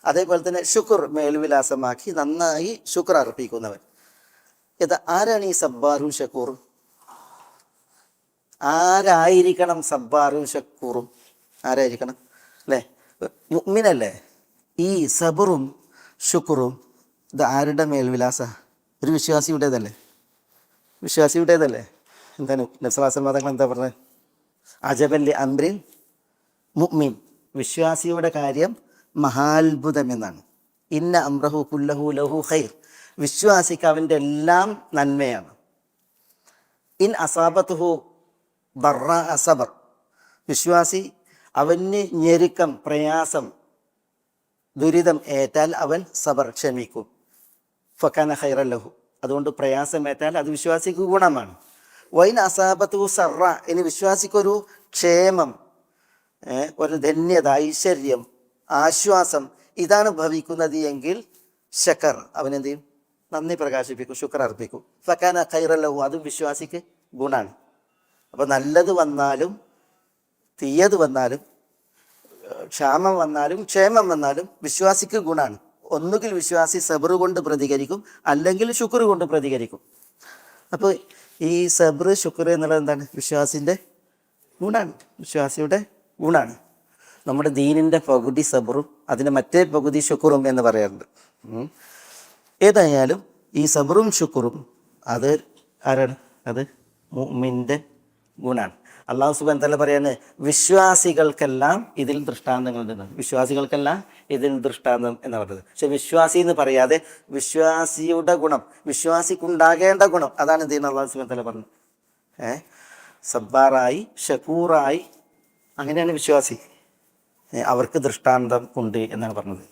അതേപോലെ തന്നെ ശുക്ർ മേൽവിലാസമാക്കി നന്നായി ശുക്ർ അർപ്പിക്കുന്നവൻ. ആരാണ് ഈ സബ്ബാറും ഷക്കൂറും? ആരായിരിക്കണം സബ്ബാറും ഷക്കൂറും? ആരായിരിക്കണം അല്ലേ? മുഅ്മിനല്ലേ? ഈ സബറും ശുക്റും ഇത് ആരുടെ മേൽവിലാസ? ഒരു വിശ്വാസിയുടേതല്ലേ? എന്താണ് നബി സല്ലല്ലാഹു അലൈഹി വസല്ലം എന്താ പറഞ്ഞത്? അജബൻ ലി അംറിൻ മുഅ്മിൻ, വിശ്വാസിയുടെ കാര്യം മഹാത്ഭുതമെന്നാണ്. ഇന്ന അംറഹു കുല്ലഹു ലഹു ഖൈർ, വിശ്വാസിക്ക് അവൻ്റെ എല്ലാം നന്മയാണ്. ഇൻ അസാബത്തുഹു ബറ സബർ, വിശ്വാസി അവന് ഞെരുക്കം, പ്രയാസം, ദുരിതം ഏറ്റാൽ അവൻ സബർ ക്ഷമിക്കും. ഫക്കാന ഖൈറൻ ലഹു, അതുകൊണ്ട് പ്രയാസമേറ്റാൽ അത് വിശ്വാസിക്ക് ഗുണമാണ്. വൈൻ അസാബത്തുഹു സറ, ഇനി വിശ്വാസിക്കൊരു ക്ഷേമം, ഒരു ധന്യത, ഐശ്വര്യം, ആശ്വാസം ഇതാണ് ഭവിക്കുന്നത് എങ്കിൽ ശക്കർ, അവനെന്ത് ചെയ്യും? നന്ദി പ്രകാശിപ്പിക്കും, ശുക്ർ അർപ്പിക്കും. ഫക്കാന ഖൈറൻ ലഹു, അതും വിശ്വാസിക്ക് ഗുണമാണ്. അപ്പോൾ നല്ലത് വന്നാലും തീയത് വന്നാലും ക്ഷാമം വന്നാലും ക്ഷേമം വന്നാലും വിശ്വാസിക്ക് ഗുണമാണ്. ഒന്നുകിൽ വിശ്വാസി സബർ കൊണ്ട് പ്രതികരിക്കും, അല്ലെങ്കിൽ ശുക്ർ കൊണ്ട് പ്രതികരിക്കും. അപ്പോൾ ഈ സബർ ശുക്ർ എന്നുള്ളത് എന്താണ്? വിശ്വാസിൻ്റെ ഗുണമാണ്, വിശ്വാസിയുടെ ഗുണമാണ്. നമ്മുടെ ദീനിൻ്റെ പകുതി സബറും അതിൻ്റെ മറ്റേ പകുതി ശുക്റും എന്ന് പറയാറുണ്ട്. ഏതായാലും ഈ സബറും ശുക്റും അത് ആരാണ്? അത് മുഅ്മിൻ്റെ ഗുണമാണ്. അല്ലാഹു സുബ്ഹാനഹു വ തആല പറയാണ്, വിശ്വാസികൾക്കെല്ലാം ഇതിൽ ദൃഷ്ടാന്തങ്ങളുണ്ട്. വിശ്വാസികൾക്കെല്ലാം ഇതിൽ ദൃഷ്ടാന്തം എന്ന് പറയുന്നത്. പക്ഷെ വിശ്വാസി എന്ന് പറയാതെ വിശ്വാസിയുടെ ഗുണം, വിശ്വാസിക്കുണ്ടാകേണ്ട ഗുണം, അതാണ് എന്തെയ്യുന്നത് അല്ലാഹു സുബ്ഹാനഹു വ തആല പറഞ്ഞത്. സബ്ബാറായി ഷക്കൂറായി, അങ്ങനെയാണ് വിശ്വാസി. അവർക്ക് ദൃഷ്ടാന്തം ഉണ്ട് എന്നാണ് പറഞ്ഞത്.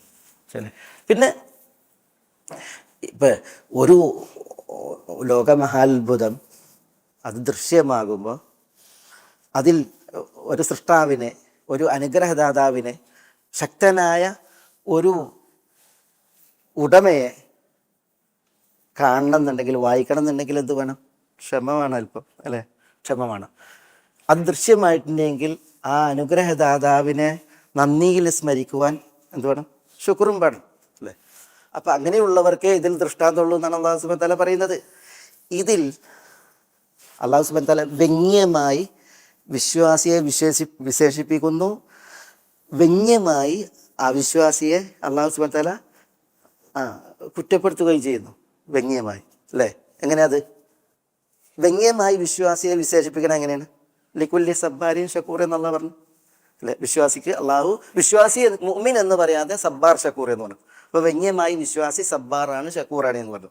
ശരി. പിന്നെ ഇപ്പം ഒരു ലോകമഹാത്ഭുതം അത് ദൃശ്യമാകുമ്പോൾ അതിൽ ഒരു സൃഷ്ടാവിനെ, ഒരു അനുഗ്രഹദാതാവിനെ, ശക്തനായ ഒരു ഉടമയെ കാണണം എന്നുണ്ടെങ്കിൽ, വായിക്കണം എന്നുണ്ടെങ്കിൽ എന്ത് വേണം? ക്ഷമ വേണം, അല്പം അല്ലേ? ക്ഷമ വേണം. അത് ദൃശ്യമായിട്ടുണ്ടെങ്കിൽ ആ അനുഗ്രഹദാതാവിനെ നന്ദിയിൽ സ്മരിക്കുവാൻ എന്ത് വേണം? ശുക്റും വേണം, അല്ലേ? അപ്പം അങ്ങനെയുള്ളവർക്കേ ഇതിൽ ദൃഷ്ടാന്തമുള്ളൂ എന്നാണ് അല്ലാഹു സുബ്ഹാനഹു വ തആല പറയുന്നത്. ഇതിൽ അല്ലാഹു സുബ്ഹാനഹു വ തആല വ്യംഗ്യമായി വിശ്വാസിയെ വിശേഷിപ്പിക്കുന്നു, വ്യംഗ്യമായി അവിശ്വാസിയെ അല്ലാഹു സുബ്ഹാനഹു വ തആല കുറ്റപ്പെടുത്തുകയും ചെയ്യുന്നു. വ്യംഗ്യമായി, അല്ലേ? എങ്ങനെയത്? വ്യംഗ്യമായി വിശ്വാസിയെ വിശേഷിപ്പിക്കണം എങ്ങനെയാണ്? ലിക്കുല്ലി സബ്ബാരിൻ ഷക്കൂർ എന്നുള്ള പറഞ്ഞു, അല്ലേ? വിശ്വാസിക്ക് അള്ളാഹു, വിശ്വാസി മുഅ്മിൻ എന്ന് പറയാതെ സബ്ബാർ ഷക്കൂർ എന്ന് പറഞ്ഞു. അപ്പോൾ വ്യംഗ്യമായി വിശ്വാസി സബ്ബാറാണ് ഷക്കൂറാണ് എന്ന് പറഞ്ഞു.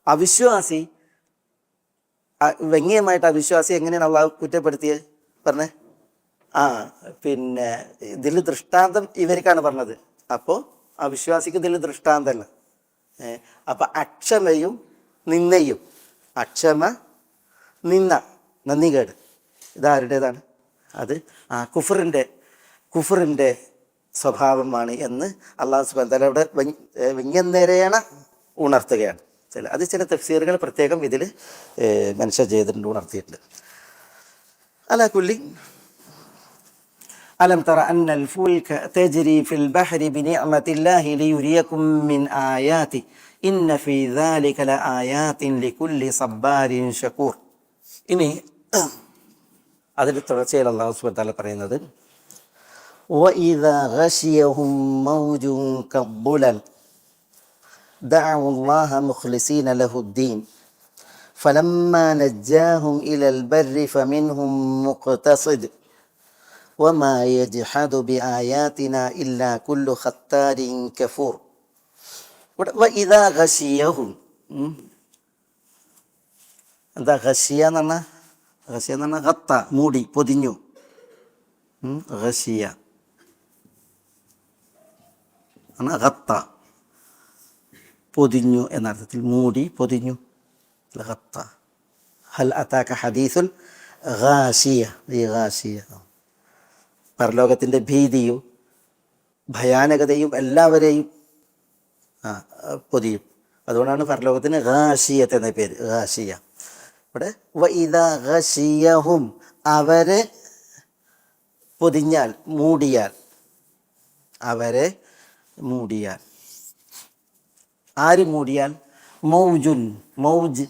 അവിശ്വാസി, വ്യംഗ്യമായിട്ട് അവിശ്വാസി എങ്ങനെയാണ് അള്ളാഹു കുറ്റപ്പെടുത്തിയത് പറഞ്ഞേ? പിന്നെ ഇതിൽ ദൃഷ്ടാന്തം ഇവർക്കാണ് പറഞ്ഞത്. അപ്പോൾ അവിശ്വാസിക്ക് ഇതിൽ ദൃഷ്ടാന്തമല്ല. അപ്പം അക്ഷമയും നിന്നയും, അക്ഷമ, നിന്ന, നന്ദികേട്, ഇതാരുടേതാണ്? അത് കുഫറിൻ്റെ സ്വഭാവമാണ് എന്ന് അല്ലാഹു സുബ്ഹാനഹു വ തആല ഇവിടെ വ്യംഗ്യനിരേണ ഉണർത്തുകയാണ്. ചില തഫ്സീറുകൾ പ്രത്യേകം ഇതിൽ മെൻഷൻ ചെയ്തിട്ടുണ്ട്, ഉണർത്തിയിട്ടുണ്ട്. അലാ കുല്ലി അലം തറ അന്നൽ ഫുൽക തജ്രി ഫിൽ ബഹരി ബിനിഅമത്തില്ലാഹി ലിയുരിയകും മിൻ ആയാതി ഇന്ന ഫീ ദാലിക ലആയാതിൻ ലികുല്ലി സബ്ബാരിൻ ഷക്കൂർ. ഇനി അതിൽ തുടർച്ചയിൽ അല്ലാഹു സുബ്ഹാനഹു വ തആല പറയുന്നത്, വഇദാ ഗശിയഹും മൗജുൻ കബ്ബുലൻ ദഅവു അല്ലാഹ മുഖ്ലിസീന ലഹുദ്ദീൻ ഫലമ്മാ നജ്ജാഹും ഇലൽ ബർരി ഫമിൻഹും മുഖ്തസിദ് വമാ യജ്ഹദു ബിആയാതിനാ ഇല്ലാ കുല്ലു ഖത്താരിൻ കഫൂർ. വഇദാ ഗശിയഹും, എന്താ ഗശിയ എന്ന് പറഞ്ഞാൽ? ഗശിയ എന്ന് പറഞ്ഞാൽ ഗത്ത, മൂടി, പൊതിഞ്ഞു. ഗശിയ ഗത്ത, പൊതിഞ്ഞു എന്നർത്ഥത്തിൽ, മൂടി, പൊതിഞ്ഞു. ഗത്ത. ഹൽ അതാക ഹദീസുൽ ഗാശിയ. ഈ ഗാശിയ പരലോകത്തിൻ്റെ ഭീതിയും ഭയാനകതയും എല്ലാവരെയും പൊതിയും. അതുകൊണ്ടാണ് പരലോകത്തിന് ഗാശിയത്ത് എന്ന പേര്, ഗാശിയ. ഇവിടെ വഇദാ ഗശിയഹും, അവരെ പൊതിഞ്ഞാൽ, മൂടിയാൽ, അവരെ മൂടിയാൽ. ആര് മൂടിയാൽ? മൗജുൻ, മൗജ്,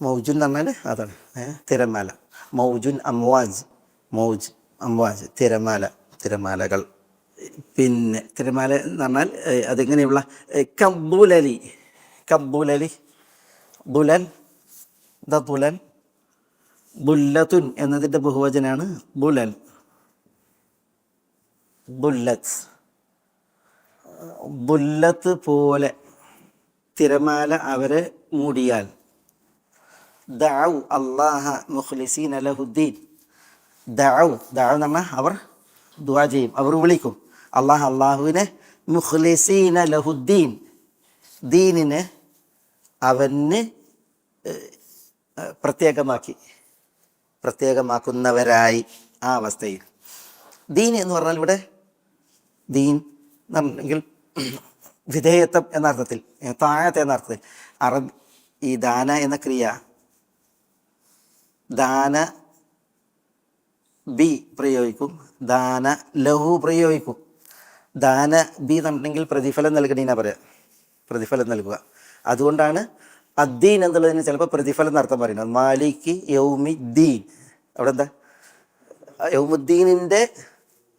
മൗജുൻ എന്ന് പറഞ്ഞാൽ അതാണ് തിരമാല. മൗജുൻ അംവാജ്, മൗജ് അംവാജ്, തിരമാല, തിരമാലകൾ. പിന്നെ തിരമാല എന്ന് പറഞ്ഞാൽ അതിങ്ങനെയുള്ള കബ്ബുലലി, കബ്ബുലലി, ബുലൻ, ദ ബുലൻ, ബുല്ലത്തുൻ എന്നതിൻ്റെ ബഹുവചനാണ് ബുലൻ, ബുല്ലത്ത്. ബുല്ലത്ത് പോലെ തിരമാല അവരെ മൂടിയാൽ. ദഅൗ അല്ലാഹ മുഖ്ലിസീന ലഹുദ്ദീൻ. ദഅൗ എന്ന് പറഞ്ഞാൽ അവർ ദുആ ചെയ്യും, അവർ വിളിക്കും. അള്ളാഹുവിനെ മുഖ്ലിസീന ലഹുദ്ദീൻ, ദീനിനെ അവന് പ്രത്യേകമാക്കുന്നവരായി. ആ അവസ്ഥയിൽ ദീൻ എന്ന് പറഞ്ഞാൽ ഇവിടെ ദീൻ എന്നുണ്ടെങ്കിൽ വിധേയത്വം എന്ന അർത്ഥത്തിൽ, താഴത്തെ എന്ന അർത്ഥത്തിൽ. ഈ ദാന എന്ന ക്രിയ, ദാന ബി പ്രയോഗിക്കും, ദാന ലഹു പ്രയോഗിക്കും. ദാന ബി എന്നുണ്ടെങ്കിൽ പ്രതിഫലം നൽകണീനാ പറയാം, പ്രതിഫലം നൽകുക. അതുകൊണ്ടാണ് അദ്ദീൻ എന്നുള്ളതിന് ചിലപ്പോൾ പ്രതിഫലം എന്നർത്ഥം പറയുന്നത്. മാലിക് യൗമിദ്ദീൻ, അവിടെ എന്താ യൗമുദ്ദീനിൻ്റെ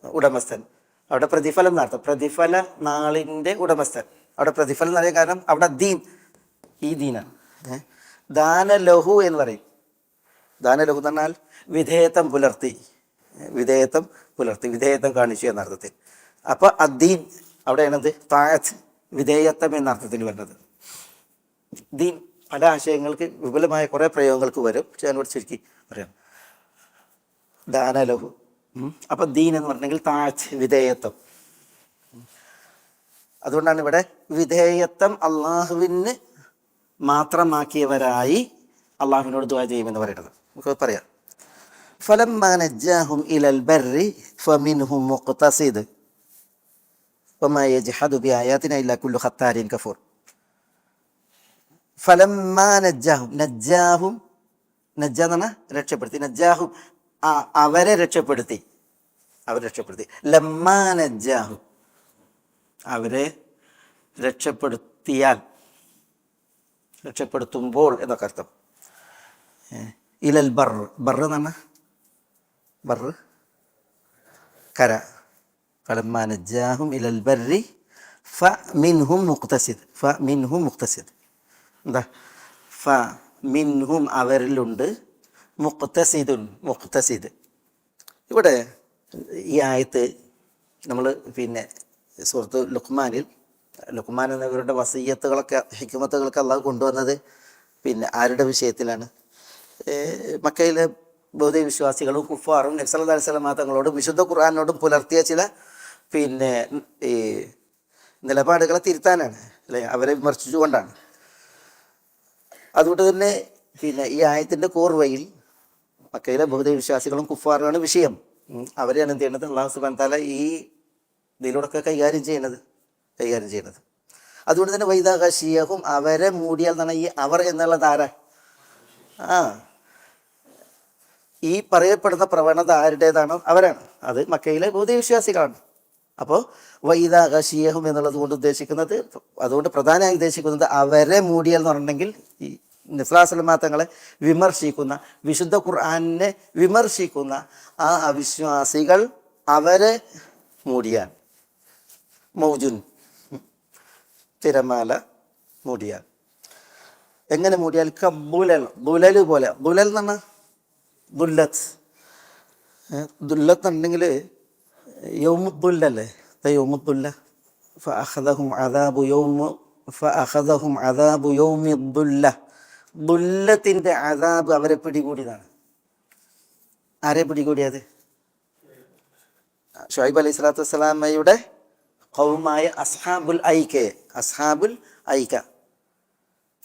ഉടമസ്ഥൻ, അവിടെ പ്രതിഫലം എന്നർത്ഥം, പ്രതിഫല നാളിൻ്റെ ഉടമസ്ഥൻ. അവിടെ പ്രതിഫലം എന്ന് പറയാൻ കാരണം അവിടെ ദീൻ ഈ ദീനാണ്. ദാന ലഹു എന്ന് പറയും. ദാന ലഹു എന്ന് പറഞ്ഞാൽ വിധേയത്വം പുലർത്തി, വിധേയത്വം പുലർത്തി, വിധേയത്വം കാണിച്ചു എന്ന അർത്ഥത്തിൽ. അപ്പോൾ അദ്ദീൻ അവിടെയാണത് താഴത്ത് വിധേയത്വം എന്ന അർത്ഥത്തിൽ വരുന്നത്. ദീൻ പല ആശയങ്ങൾക്ക് വിപുലമായ കുറേ പ്രയോഗങ്ങൾക്ക് വരും. പക്ഷെ അതിനോട് ചുരുക്കി പറയാം. ദാന ലഹു. അപ്പം ദീൻ എന്ന് പറഞ്ഞെങ്കിൽ താഴത്ത് വിധേയത്വം. അതുകൊണ്ടാണ് ഇവിടെ വിധേയത്വം അള്ളാഹുവിന് മാത്രമാക്കിയവരായി അള്ളാഹുവിനോട് ദുആ ചെയ്യുമെന്ന് പറയുന്നത്. നമുക്ക് പറയാം. ഫലമ്മാ നജ്ജാഹും ഇലൽ ബർരി ഫമിൻഹും മുഖ്തസിദ് വമാ യജ്ഹദു ബിആയാതിനാ ഇല്ലാ കുല്ലു ഖത്താരിൻ കഫൂർ. ഫലമ്മാ നജ്ജാഹും, നജ്ജാഹും നജ്ജ എന്ന് പറഞ്ഞാൽ രക്ഷപ്പെടുത്തി, നജ്ജാഹും അവരെ രക്ഷപ്പെടുത്തി, അവരെ രക്ഷപ്പെടുത്തി. ലമ്മാ നജ്ജാഹും അവരെ രക്ഷപ്പെടുത്തിയാൽ, രക്ഷപ്പെടുത്തുമ്പോൾ എന്നൊക്കെ അർത്ഥം. ഇലൽ ബർ, ബർ എന്ന് പറഞ്ഞാൽ ബർ കര. ഫലമ്മാ നജ്ജാഹും ഇലൽ ബർരി ഫമിൻഹും മുഖ്തസിദ്, ഫമിൻഹും മുഖ്തസിദ്. എന്താ ഫമിൻഹും അവരിലുണ്ട്, മുഖ്തസിദുൻ മുഖ്തസിദ്. ഇവിടെ ഈ ആയത്ത് നമ്മൾ പിന്നെ സൂറത്ത് ലുഖ്മാൻ എന്നവരുടെ വസീയത്തുകളൊക്കെ ഹിക്മത്തുകളൊക്കെ അള്ളാഹു കൊണ്ടുവന്നത് പിന്നെ ആരുടെ വിഷയത്തിലാണ്? മക്കയിലെ ബൗദ്ധ വിശ്വാസികളും കുഫാറും നബി സല്ലല്ലാഹു അലൈഹി വസല്ലം തങ്ങളോടും വിശുദ്ധ ഖുർആനോടും പുലർത്തിയ ചില പിന്നെ ഈ നിലപാടുകളെ തിരുത്താനാണ്, അല്ലെ? അവരെ വിമർശിച്ചുകൊണ്ടാണ്. അതുകൊണ്ട് തന്നെ പിന്നെ ഈ ആയത്തിൻ്റെ കോർവയിൽ മക്കയിലെ ബൗദ്ധ വിശ്വാസികളും കുഫാറുമാണ് വിഷയം. അവരെയാണ് എന്ത് ചെയ്യുന്നത്? അല്ലാഹു സുബ്ഹാനഹു വ തആല ഈ ഇതിലൂടെയൊക്കെ കൈകാര്യം ചെയ്യുന്നത്. അതുകൊണ്ട് തന്നെ വൈദാ ഗശിയഹും അവരെ മൂടിയാൽ എന്നാണ് ഈ അവർ എന്നുള്ള ധാര. ഈ പറയപ്പെടുന്ന പ്രവണത ആരുടേതാണോ അവരാണ്, അത് മക്കയിലെ ബൗദ്ധ വിശ്വാസികളാണ്. അപ്പോൾ വൈദാ ഗശിയഹും എന്നുള്ളത് കൊണ്ട് ഉദ്ദേശിക്കുന്നത്, അതുകൊണ്ട് പ്രധാനമായി ഉദ്ദേശിക്കുന്നത് അവരെ മൂടിയാൽ എന്ന് പറഞ്ഞിട്ടുണ്ടെങ്കിൽ ഈ നബി സല്ലല്ലാഹു അലൈഹി വസല്ലം തങ്ങളെ വിമർശിക്കുന്ന, വിശുദ്ധ ഖുർആനിനെ വിമർശിക്കുന്ന ആ അവിശ്വാസികൾ അവരെ മൂടിയാൽ, മൗജുൻ തിരമാല മൂടിയാൽ. എങ്ങനെ മൂടിയാൽ? കബുലൽ, ദുലൽ പോലെ. ദുലൽ എന്ന് പറഞ്ഞാൽ ദുല്ലത്ത്. ദുല്ലത്ത് എന്നുണ്ടെങ്കിൽ യൗമുദ്ദുല്ലല്ലേ, യൗമുദ്ദുല്ല. ഫഅഖദഹും അദാബു യൗമിദ്ദുല്ല. ദുല്ലത്തിൻ്റെ അദാബ് അവരെ പിടികൂടിയതാണ്. ആരെ പിടികൂടിയത്? ഷുഐബ് അലൈഹി സ്വലാത്തു വസ്സലാമയുടെ ഖൗമായ അസ്ഹാബുൽ ഐക്ക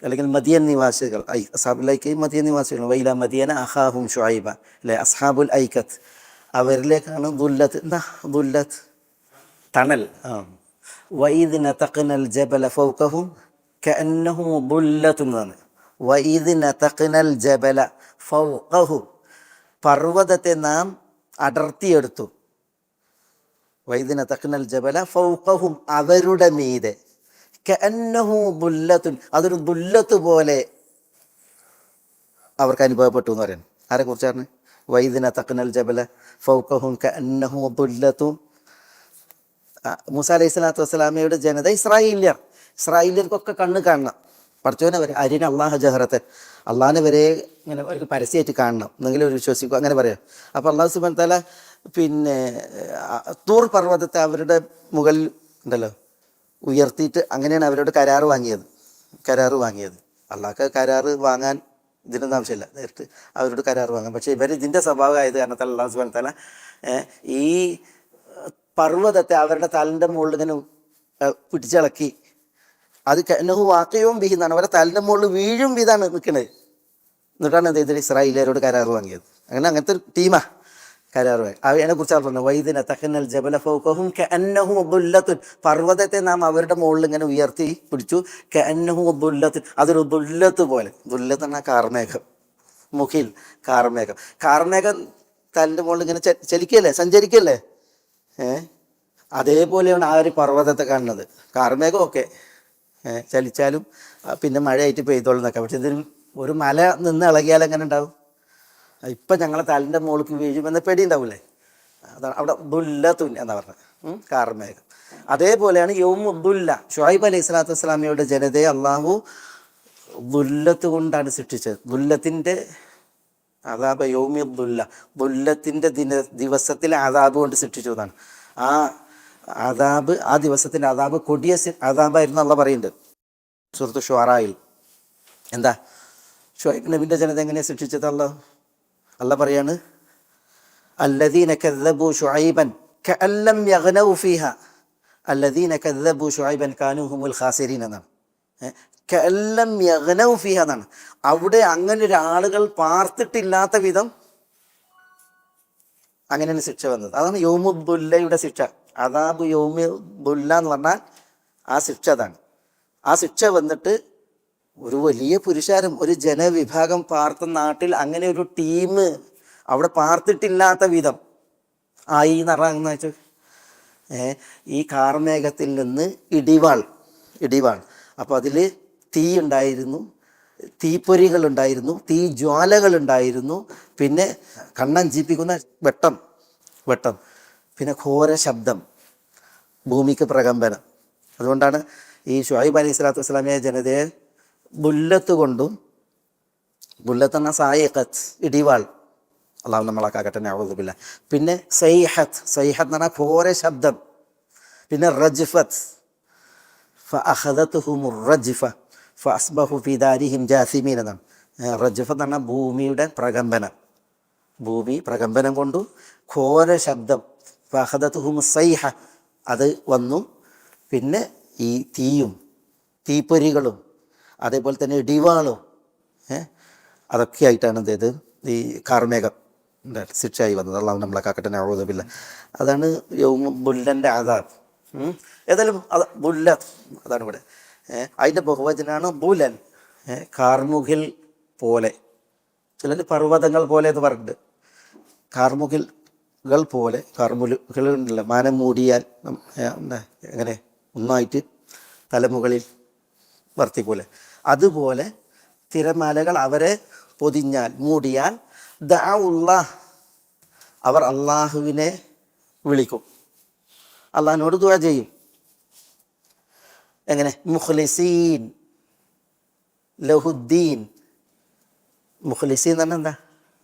അല്ലെങ്കിൽ മദിയൻ നിവാസികൾ. അസ്ഹാബുൽ ഐക്കയും മദിയൻ നിവാസികൾ. വൈല മദിയന അഖാഹും ഷുഐബ, അല്ലെ? അസ്ഹാബുൽ ഐക്കത്ത്. അവരിലേക്കാണ് ദുല്ലത്ത്. എന്താ ദുല്ലത്ത്? തണൽ. വഇദ് നതഖ്നൽ ജബല ഫൗകഹും കഅന്നഹു ദുല്ലത്തുൻ എന്നാണ്. വഇദ് നതഖ്നൽ ജബല ഫൗകഹും, പർവ്വതത്തെ നാം അടർത്തിയെടുത്തു. വൈദിന തഖ്നൽ ജബല ഫൗഖഹും, അവരുടെ മീതെ. കഅന്നഹു ദുല്ലത്തുൻ, അതൊരു ദുല്ലത്ത് പോലെ അവർക്ക് അനുഭവപ്പെട്ടു എന്ന് പറയുന്നു. ആരെ കുറിച്ചാണ്? വൈദിന തഖ്നൽ ജബല ഫൗഖഹും കഅന്നഹു ദുല്ലത്തുൻ. മൂസ അലൈഹി സ്വലാത്തു വസ്സലാമയുടെ ജനത ഇസ്രായേലിയർക്കൊക്കെ കണ്ണ് കാണണം. പഠിച്ചവനെ വരെ അരിന അള്ളാഹ ജഹറത്തൻ, അള്ളാഹിനെ വരെ ഇങ്ങനെ അവർക്ക് പരസ്യമായിട്ട് കാണണം, എന്നെങ്കിലും ഒരു വിശ്വസിക്കും, അങ്ങനെ പറയാം. അപ്പോൾ അള്ളാഹു സുബ്ഹാനഹു വ തആല പിന്നെ തൂർ പർവ്വതത്തെ അവരുടെ മുകളിൽ ഉണ്ടല്ലോ ഉയർത്തിയിട്ട് അങ്ങനെയാണ് അവരോട് കരാറ് വാങ്ങിയത്. അള്ളാഹ്ക്ക് കരാറ് വാങ്ങാൻ ഇതിനൊന്നും ആവശ്യമില്ല, നേരിട്ട് അവരോട് കരാറ് വാങ്ങാം. പക്ഷേ ഇവർ ഇതിൻ്റെ സ്വഭാവമായത് കാരണത്താൽ അള്ളാഹു സുബ്ഹാനഹു വ തആല ഈ പർവ്വതത്തെ അവരുടെ തലൻ്റെ മുകളിൽ ഇങ്ങനെ പിടിച്ചിളക്കി. അത് കഅന്നഹു വാഖിഉൻ ബിഹി എന്നാണ്, അവരുടെ തലൻ്റെ മുകളിൽ വീഴും വിധാണ് നിൽക്കുന്നത്. എന്നിട്ടാണ് എന്ത് ചെയ്തത്? ഇസ്രായേലിയരോട് കരാറ് വാങ്ങിയത്. അങ്ങനത്തെ ഒരു ടീമാ കരാറ് വാങ്ങി. അതിനെ കുറിച്ചാണ് പറഞ്ഞത്. വൈദിന തഖ്നൽ ജബല ഫൗഖഹും കഅന്നഹു ദുല്ലത്തുൻ, പർവ്വതത്തെ നാം അവരുടെ മുകളിൽ ഇങ്ങനെ ഉയർത്തി പിടിച്ചു. കഅന്നഹു ദുല്ലത്തുൻ, അതൊരു ദുല്ലത്ത് പോലെ. ദുല്ലത്ത് എന്നാൽ കാർമേഘം, മുഖിൽ കാർമേഘം. തലിൻ്റെ മുകളിൽ ഇങ്ങനെ ചലിക്കല്ലേ, സഞ്ചരിക്കല്ലേ. അതേപോലെയാണ് ആ ഒരു പർവ്വതത്തെ കാണുന്നത്. കാർമേഘമൊക്കെ ചലിച്ചാലും പിന്നെ മഴയായിട്ട് പെയ്തോളുന്നൊക്കെ. പക്ഷെ ഇതിന് ഒരു മല നിന്ന് ഇളകിയാൽ എങ്ങനെ ഉണ്ടാവും? ഇപ്പം ഞങ്ങളെ തലിൻ്റെ മുകൾക്ക് വീഴുമെന്ന പേടി ഉണ്ടാവില്ലേ? അതാണ് അവിടെ ദുല്ലത്തുൻ എന്നാ പറഞ്ഞത്, കാർമേഘം. അതേപോലെയാണ് യൗമുദ്ദുല്ല. ഷുഐബ് അലൈഹി സ്വലാത്തു വസ്സലാമയുടെ ജനതയെ അള്ളാഹു ദുല്ലത്ത് കൊണ്ടാണ് ശിക്ഷിച്ചത്. ദുല്ലത്തിൻ്റെ അദാബ് യൗമുദ്ദുല്ല, ദുല്ലത്തിൻ്റെ ദിവസത്തിലെ അദാബ് കൊണ്ട് ശിക്ഷിച്ചു എന്നാണ്. ആ അദാബ്, ആ ദിവസത്തിൻ്റെ അദാബ് കൊടിയ അദാബായിരുന്നു അള്ളാഹ് പറയുന്നുണ്ട് സൂറത്ത് ഷുആറയിൽ. എന്താ ഷുഐബ് നബിൻ്റെ ജനത എങ്ങനെയാണ് ശിക്ഷിച്ചത്? അള്ളാഹ് പറയാണ്, അല്ലദീന കദ്ദബൂ ശുഐബൻ കഅൻ ലം യഗ്നൗ ഫീഹാ അല്ലദീന കദ്ദബൂ ശുഐബൻ കാനൂ ഹുമുൽ ഖാസിരീൻ എന്നാണ്. കഅൻ ലം യഗ്നൗ ഫീഹാ എന്നാണ്. അവിടെ അങ്ങനെ ഒരാളുകൾ പാർത്തിട്ടില്ലാത്ത വിധം അങ്ങനെയാണ് ശിക്ഷ വന്നത്. അതാണ് യൗമുദ്ദുല്ലയുടെ ശിക്ഷ. അദാബ് യൗമുദ്ദുല്ല എന്ന് പറഞ്ഞാൽ ആ ശിക്ഷ അതാണ്. ആ ശിക്ഷ വന്നിട്ട് ഒരു വലിയ പുരുഷാരം, ഒരു ജനവിഭാഗം പാർത്ത നാട്ടിൽ അങ്ങനെ ഒരു ടീം അവിടെ പാർത്തിട്ടില്ലാത്ത വിധം ആയി എന്ന് വെച്ചാൽ ഈ കാർമേഘത്തിൽ നിന്ന് ഇടിവാൾ. അപ്പോൾ അതിൽ തീ ഉണ്ടായിരുന്നു, തീപ്പൊരികളുണ്ടായിരുന്നു, തീ ജ്വാലകളുണ്ടായിരുന്നു, പിന്നെ കണ്ണഞ്ചിപ്പിക്കുന്ന വെട്ടം, പിന്നെ ഘോര ശബ്ദം, ഭൂമിക്ക് പ്രകമ്പനം. അതുകൊണ്ടാണ് ഈ ഷുഐബ് അലൈഹി സ്വലാത്തു വസ്സലാമിയ ജനതയെ ബുല്ലത്ത് കൊണ്ടും, ബുല്ലത്ത് എന്ന സായിഖത്ത് ഇടിവാൾ, അള്ളാഹു നമ്മളാക്കാകട്ടെ, നഊദു ബില്ലാഹ്. പിന്നെ സൈഹത്ത് എന്ന് പറഞ്ഞാൽ ഘോര ശബ്ദം. പിന്നെ റജ്ഫത്ത്, ഫഅഖദത്ഹുമുർ റജ്ഫ ഫഅസ്ബഹു ഫീ ദാരിഹിം ജാസിമീൻ എന്നാണ്. റജ്ഫത്ത് എന്ന് പറഞ്ഞാൽ ഭൂമിയുടെ പ്രകമ്പനം, ഭൂമി പ്രകമ്പനം കൊണ്ടു ഘോര ശബ്ദം. ഫഅഖദത്ഹുമുസ് സൈഹ, അത് വന്നു. പിന്നെ ഈ തീയും തീപ്പൊരികളും അതേപോലെ തന്നെ ഇടിവാളും അതൊക്കെ ആയിട്ടാണ് എന്ത് ഈ കാർമേഘം ശിക്ഷയായി വന്നത്. അള്ളാഹു നമ്മളെ കാക്കട്ടെ, നഊദു ബില്ലാഹ്. അതാണ് ബുല്ലൻ്റെ അദാബ്. ഏതായാലും അത് ബുല്ല, അതാണ് ഇവിടെ. അതിൻ്റെ ബഹുവചനാണ് ബുലൻ, കാർമുകിൽ പോലെ. ചിലർ പർവ്വതങ്ങൾ പോലെ എന്ന് പറഞ്ഞിട്ട്, കാർമുകിൽകൾ പോലെ. കാർമുകിലുണ്ടല്ലോ, മാനം മൂടിയാൽ എങ്ങനെ ഒന്നായിട്ട് തലമുകളിൽ വർത്തി പോലെ, അതുപോലെ തിരമാലകൾ അവരെ പൊതിഞ്ഞാൽ, മൂടിയാൽ, ദഅഉല്ലാഹ്, അവർ അള്ളാഹുവിനെ വിളിക്കും, അള്ളാഹിനോട് ദുആ ചെയ്യും. എങ്ങനെ? മുഖ്ലിസീൻ ലഹുദ്ദീൻ. മുഖ്ലിസീൻ എന്ന് പറഞ്ഞാൽ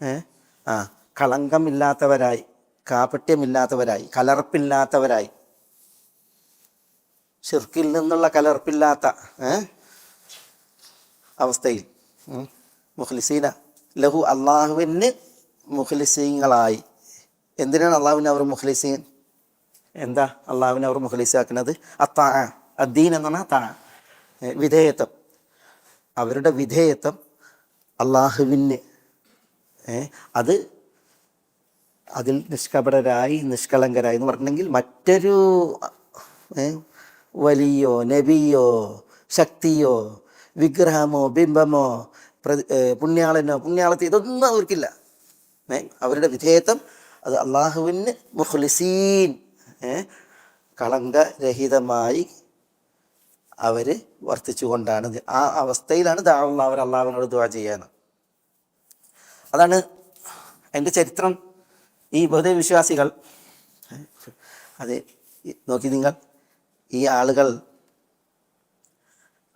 എന്താ? കളങ്കമില്ലാത്തവരായി, കാപട്യമില്ലാത്തവരായി, കലർപ്പില്ലാത്തവരായി, ശിർക്കിൽ നിന്നുള്ള കലർപ്പില്ലാത്ത അവസ്ഥയിൽ. മുഖ്ലിസീന ലഹു, അള്ളാഹുവിന് മുഖ്ലിസീങ്ങളായി. എന്തിനാണ് അള്ളാഹുവിനെ അവർ മുഖ്ലിസീൻ? എന്താ അള്ളാഹുവിനെ അവർ മുഖ്ലിസാക്കുന്നത്? അത്താ, അദ്ദീൻ എന്ന് പറഞ്ഞാൽ താ, വിധേയത്വം. അവരുടെ വിധേയത്വം അള്ളാഹുവിന്, അതിൽ നിഷ്കപടരായി, നിഷ്കളങ്കരായി എന്ന് പറഞ്ഞെങ്കിൽ മറ്റൊരു വലിയോ നബിയോ ശക്തിയോ വിഗ്രഹമോ ബിംബമോ പുണ്യാളനോ പുണ്യാളത്തി ഇതൊന്നും അവർക്കില്ല. അവരുടെ വിധേയത്വം അത് അള്ളാഹുവിന് മുഖ്ലിസീൻ, കളങ്കരഹിതമായി അവർ വർത്തിച്ചുകൊണ്ടാണ്. ആ അവസ്ഥയിലാണ് അവർ അള്ളാഹുവിനോട് ദുആ ചെയ്യാന്ന്. അതാണ് അതിൻ്റെ ചരിത്രം. ഈ ബഹുദൈവവിശ്വാസികൾ, അത് നോക്കി നിങ്ങൾ, ഈ ആളുകൾ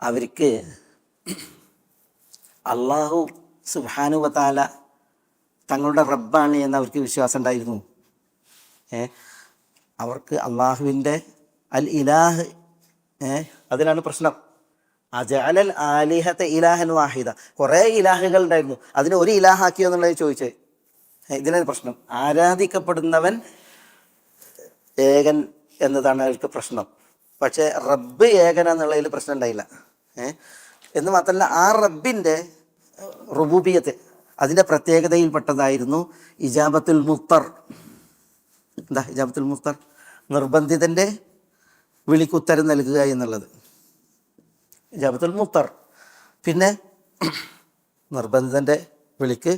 അവർക്ക് അള്ളാഹു സുബ്ഹാനഹു വ തആല തങ്ങളുടെ റബ്ബാണ് എന്ന് അവർക്ക് വിശ്വാസം ഉണ്ടായിരുന്നു. അവർക്ക് അള്ളാഹുവിൻ്റെ അൽ ഇലാഹ്, അതിലാണ് പ്രശ്നം. അജഅലൽ ആലിഹത ഇലാഹൻ വാഹിദ, കുറേ ഇലാഹുകൾ ഉണ്ടായിരുന്നു, അതിനെ ഒരു ഇലാഹാക്കിയോ എന്നുള്ളത് ചോദിച്ചത്. ഇതിനാണ് പ്രശ്നം. ആരാധിക്കപ്പെടുന്നവൻ ഏകൻ എന്നതാണ് അവർക്ക് പ്രശ്നം. പക്ഷേ റബ്ബ് ഏകൻ എന്നുള്ളതിൽ പ്രശ്നം ഉണ്ടായില്ല. എന്ന് മാത്രമല്ല, ആ റബ്ബിൻ്റെ റുബൂബിയത്ത്, അതിൻ്റെ പ്രത്യേകതയിൽപ്പെട്ടതായിരുന്നു ഇജാബത്തുൽ മുഫ്തർ. എന്താ ഇജാബത്തുൽ മുഫ്തർ? നിർബന്ധിതൻ്റെ വിളിക്കുത്തരം നൽകുക എന്നുള്ളത് ഇജാബത്തുൽ മുഫ്തർ. പിന്നെ നിർബന്ധിതൻ്റെ വിളിക്ക്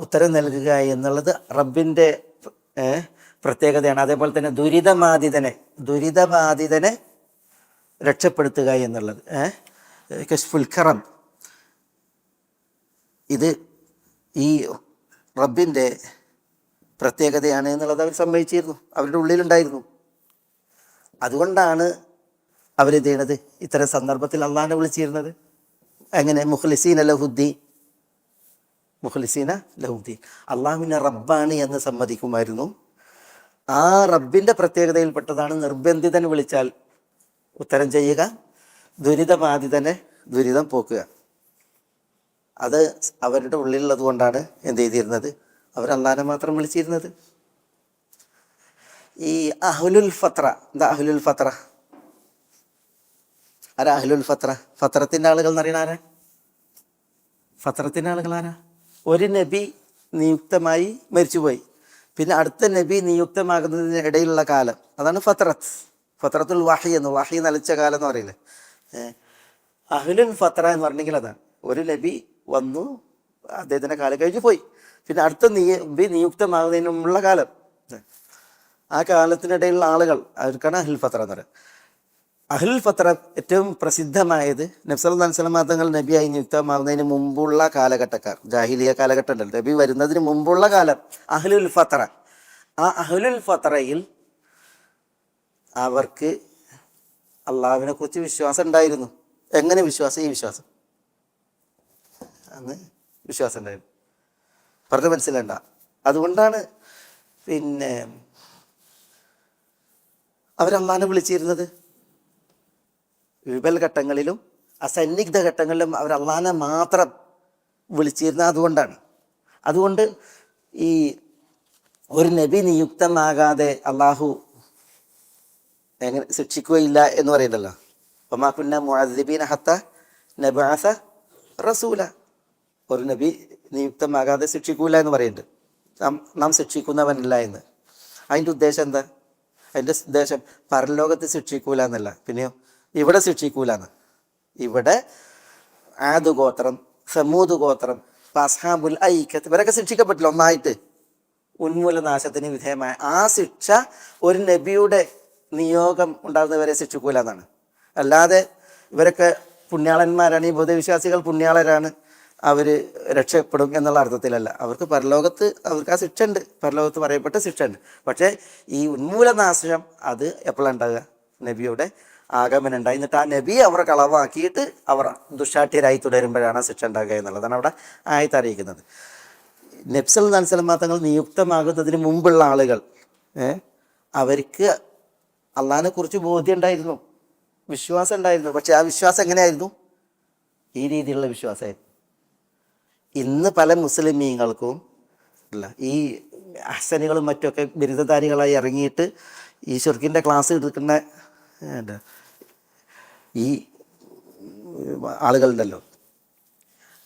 ഉത്തരം നൽകുക എന്നുള്ളത് റബ്ബിൻ്റെ പ്രത്യേകതയാണ്. അതേപോലെ തന്നെ ദുരിതബാധിതനെ രക്ഷപ്പെടുത്തുക എന്നുള്ളത് കശ്ഫുൽ കറം, ഇത് ഈ റബ്ബിൻ്റെ പ്രത്യേകതയാണ് എന്നുള്ളത് അവർ സമ്മതിച്ചിരുന്നു, അവരുടെ ഉള്ളിലുണ്ടായിരുന്നു. അതുകൊണ്ടാണ് അവരെന്ത് ചെയ്യണത്, ഇത്തരം സന്ദർഭത്തിൽ അള്ളാഹിനെ വിളിച്ചിരുന്നത്. എങ്ങനെ? മുഖ്ലിസീന ലഹുദ്ദീൻ, അള്ളാഹുവിനെ റബ്ബാണ് എന്ന് സമ്മതിക്കുമായിരുന്നു. ആ റബ്ബിൻ്റെ പ്രത്യേകതയിൽപ്പെട്ടതാണ് നിർബന്ധിതൻ വിളിച്ചാൽ ഉത്തരം ചെയ്യുക, ദുരിതബാധിതനെ ദുരിതം പോക്കുക. അത് അവരുടെ ഉള്ളിലുള്ളത് കൊണ്ടാണ് എന്ത് ചെയ്തിരുന്നത്, അവർ അള്ളാഹിനെ മാത്രം വിളിച്ചിരുന്നത്. ഈ അഹ്ലുൽ ഫത്ര, എന്താ അഹ്ലുൽ ഫത്ര? ആരാ അഹ്ലുൽ ഫത്ര? ഫത്രത്തിൻ്റെ ആളുകൾ എന്നറിയണ ആരാ? ഫത്രത്തിൻ്റെ ആളുകൾ ആരാ? ഒരു നബി നിയുക്തമായി മരിച്ചുപോയി, പിന്നെ അടുത്ത നബി നിയുക്തമാകുന്നതിന് ഇടയിലുള്ള കാലം, അതാണ് ഫത്രത്തുൽ വഹി എന്ന്, വഹി നലിച്ച കാലം എന്ന് പറയില്ലേ. അഹ്ലുൽ ഫത്ര എന്ന് പറഞ്ഞെങ്കിൽ അതാണ്, ഒരു നബി വന്നു, അദ്ദേഹത്തിൻ്റെ കാലം കഴിഞ്ഞ് പോയി, പിന്നെ അടുത്ത നബി നിയുക്തമാകുന്നതിനുള്ള കാലം, ആ കാലത്തിനിടയിലുള്ള ആളുകൾ, അവർക്കാണ് അഹ്ലുൽ ഫത്ര എന്ന് പറയുന്നത്. അഹ്ലുൽ ഫത്ര ഏറ്റവും പ്രസിദ്ധമായത് നബി സല്ലല്ലാഹു അലൈഹി വസല്ലം തങ്ങൾ നബിയായി നിയുക്തമാകുന്നതിന് മുമ്പുള്ള കാലഘട്ടക്കാർ, ജാഹിലിയ കാലഘട്ടം ഉണ്ടല്ലോ, നബി വരുന്നതിന് മുമ്പുള്ള കാലം, അഹ്ലുൽ ഫത്ര. ആ അഹ്ലുൽ ഫത്രയിൽ അവർക്ക് അള്ളാഹുവിനെ കുറിച്ച് വിശ്വാസം ഉണ്ടായിരുന്നു. എങ്ങനെ വിശ്വാസം? ഈ വിശ്വാസം, അന്ന് വിശ്വാസം ഉണ്ടായിരുന്നു, പറഞ്ഞ മനസ്സിലണ്ട. അതുകൊണ്ടാണ് പിന്നെ അവരല്ലാഹുവിനെ വിളിച്ചിരുന്നത്. വിപൽ ഘട്ടങ്ങളിലും അസന്നിഗ്ധ ഘട്ടങ്ങളിലും അവർ അള്ളാഹിനെ മാത്രം വിളിച്ചിരുന്നത് അതുകൊണ്ട് ഈ ഒരു നബി നിയുക്തമാകാതെ അള്ളാഹു എങ്ങനെ ശിക്ഷിക്കുകയില്ല എന്ന് പറയുന്നുണ്ടല്ലോ. വമാ കുന്ന മുഅദ്ദിബീന ഹത്ത നബഅസ റസൂല, ഒരു നബി നിയുക്തമാകാതെ ശിക്ഷിക്കൂല എന്ന് പറയുന്നുണ്ട്. നാം ശിക്ഷിക്കുന്നവനല്ല എന്ന്. അതിൻ്റെ ഉദ്ദേശം എന്താ? അതിൻ്റെ ഉദ്ദേശം പരലോകത്ത് ശിക്ഷിക്കൂല എന്നല്ല, പിന്നെയോ ഇവിടെ ശിക്ഷിക്കൂലെന്ന്. ഇവിടെ ആദ് ഗോത്രം, സമൂദ് ഗോത്രം, അസ്ഹാബുൽ ഐക്കത്ത്, ഇവരൊക്കെ ശിക്ഷിക്കപ്പെട്ടില്ല ഒന്നായിട്ട്, ഉന്മൂലനാശത്തിന് വിധേയമായ ആ ശിക്ഷ ഒരു നബിയുടെ നിയോഗം ഉണ്ടാകുന്നവരെ ശിക്ഷിക്കൂല എന്നാണ്. അല്ലാതെ ഇവരൊക്കെ പുണ്യാളന്മാരാണ്, ഈ ബുദ്ധവിശ്വാസികൾ പുണ്യാളരാണ്, അവർ രക്ഷപ്പെടും എന്നുള്ള അർത്ഥത്തിലല്ല. അവർക്ക് പരലോകത്ത് അവർക്ക് ആ ശിക്ഷ ഉണ്ട്, പരലോകത്ത് പറയപ്പെട്ട ശിക്ഷ ഉണ്ട്. പക്ഷേ ഈ ഉന്മൂലനാശം അത് എപ്പോഴാണ് ഉണ്ടാകുക? നബിയുടെ ആഗമനം ഉണ്ടായി, എന്നിട്ട് ആ നബിയെ അവർ കളവാക്കിയിട്ട് അവർ ദുഷ്ടാഠ്യരായി തുടരുമ്പോഴാണ് ശിക്ഷ ഉണ്ടാകുക എന്നുള്ളതാണ് അവിടെ ആയത്ത് അറിയിക്കുന്നത്. നബി സല്ലല്ലാഹു അലൈഹി വസല്ലം തങ്ങൾ നിയുക്തമാകുന്നതിന് മുമ്പുള്ള ആളുകൾ അവർക്ക് അള്ളാഹിനെ കുറിച്ച് ബോധ്യം ഉണ്ടായിരുന്നു, വിശ്വാസം ഉണ്ടായിരുന്നു. പക്ഷെ ആ വിശ്വാസം എങ്ങനെയായിരുന്നു? ഈ രീതിയിലുള്ള വിശ്വാസമായിരുന്നു. ഇന്ന് പല മുസ്ലിമീങ്ങൾക്കും അല്ല, ഈ അഹ്സനുകളും മറ്റുമൊക്കെ ബിരുദധാരികളായി ഇറങ്ങിയിട്ട് ഈ ശിർക്കിൻ്റെ ക്ലാസ് എടുക്കുന്ന ഈ ആളുകളുണ്ടല്ലോ,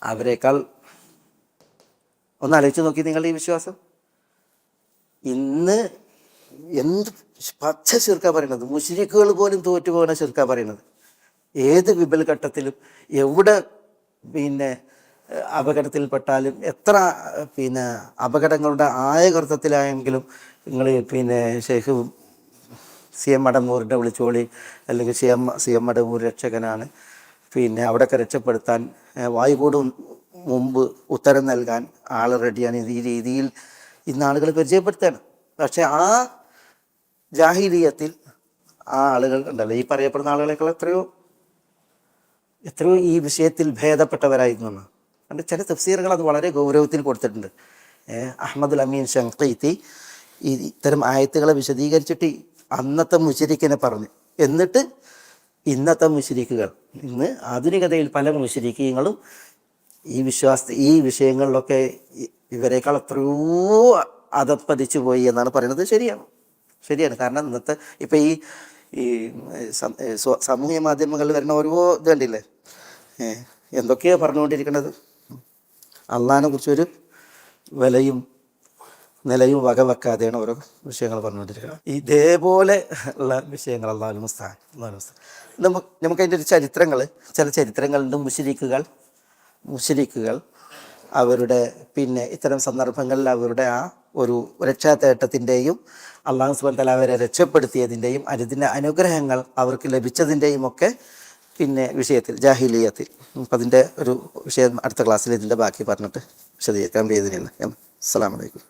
അവരെക്കാൾ ഒന്ന് ആലോചിച്ച് നോക്കി നിങ്ങൾ ഈ വിശ്വാസം. ഇന്ന് എന്ത് പച്ച ശിർക്കാ പറയണത്, മുശ്രിക്കുകൾ പോലും തോറ്റുപോകുന്ന ശിർക്കാ പറയണത്. ഏത് വിപൽ ഘട്ടത്തിലും എവിടെ പിന്നെ അപകടത്തിൽപ്പെട്ടാലും, എത്ര പിന്നെ അപകടങ്ങളുടെ ആയകൃതത്തിലായെങ്കിലും നിങ്ങൾ പിന്നെ ഷെയ്ഖ് CM മടവൂരിനെ വിളിച്ചോളി, അല്ലെങ്കിൽ CM മടവൂർ രക്ഷകനാണ്, പിന്നെ അവിടെയൊക്കെ രക്ഷപ്പെടുത്താൻ വായുകൂടും മുമ്പ് ഉത്തരം നൽകാൻ ആൾ റെഡിയാണ്. ഈ രീതിയിൽ ഇന്ന് ആളുകൾ പരിചയപ്പെടുത്തുകയാണ്. പക്ഷെ ആ ജാഹിലിയത്തിൽ ആ ആളുകൾ ഉണ്ടല്ലോ, ഈ പറയപ്പെടുന്ന ആളുകളെക്കാൾ എത്രയോ ഈ വിഷയത്തിൽ ഭേദപ്പെട്ടവരായിരുന്നു. അതുകൊണ്ട് ചില തഫ്സീറുകൾ അത് വളരെ ഗൗരവത്തിൽ കൊടുത്തിട്ടുണ്ട്. അഹ്മദുൽ അമീൻ ഷൻഖീത്തി ഇത്തരം ആയത്തുകളെ വിശദീകരിച്ചിട്ട് അന്നത്തെ മുശ്രിക്കിനെ പറഞ്ഞു. എന്നിട്ട് ഇന്നത്തെ മുശ്രിക്കുകൾ, ഇന്ന് ആധുനികതയിൽ പല മുശ്രിക്കീങ്ങളും ഈ വിഷയങ്ങളിലൊക്കെ ഇവരെക്കാൾ എത്രയോ അധപ്പതിച്ചു പോയി എന്നാണ് പറയുന്നത്. ശരിയാണ്. കാരണം ഇന്നത്തെ ഇപ്പം ഈ സാമൂഹ്യ മാധ്യമങ്ങളിൽ വരുന്ന ഓരോ ഇത് കണ്ടില്ലേ, എന്തൊക്കെയാണ് പറഞ്ഞുകൊണ്ടിരിക്കുന്നത്. അള്ളാഹിനെ കുറിച്ചൊരു വിലയും നിലയും വകവെക്കാതെയാണ് ഓരോ വിഷയങ്ങൾ പറഞ്ഞുകൊണ്ടിരിക്കുന്നത്. ഇതേപോലെ ഉള്ള വിഷയങ്ങൾ അല്ലാഹുൽ മുസ്തആൻ. നമുക്ക് അതിൻ്റെ ഒരു ചില ചരിത്രങ്ങളുണ്ട്. മുശ്രിക്കുകൾ അവരുടെ പിന്നെ ഇത്തരം സന്ദർഭങ്ങളിൽ അവരുടെ ആ ഒരു രക്ഷാതേട്ടത്തിൻ്റെയും അള്ളാഹു സുബ്ഹാനഹു വ തആല അവരെ രക്ഷപ്പെടുത്തിയതിൻ്റെയും അതിൻ്റെ അനുഗ്രഹങ്ങൾ അവർക്ക് ലഭിച്ചതിൻ്റെയും ഒക്കെ പിന്നെ വിഷയത്തിൽ ജാഹിലിയത്തിൽ. അപ്പം അതിൻ്റെ ഒരു വിഷയം അടുത്ത ക്ലാസ്സിൽ ഇതിൻ്റെ ബാക്കി പറഞ്ഞിട്ട് വിശദീകരിക്കാൻ വേദിനില്ല. അസ്സലാമു അലൈക്കും.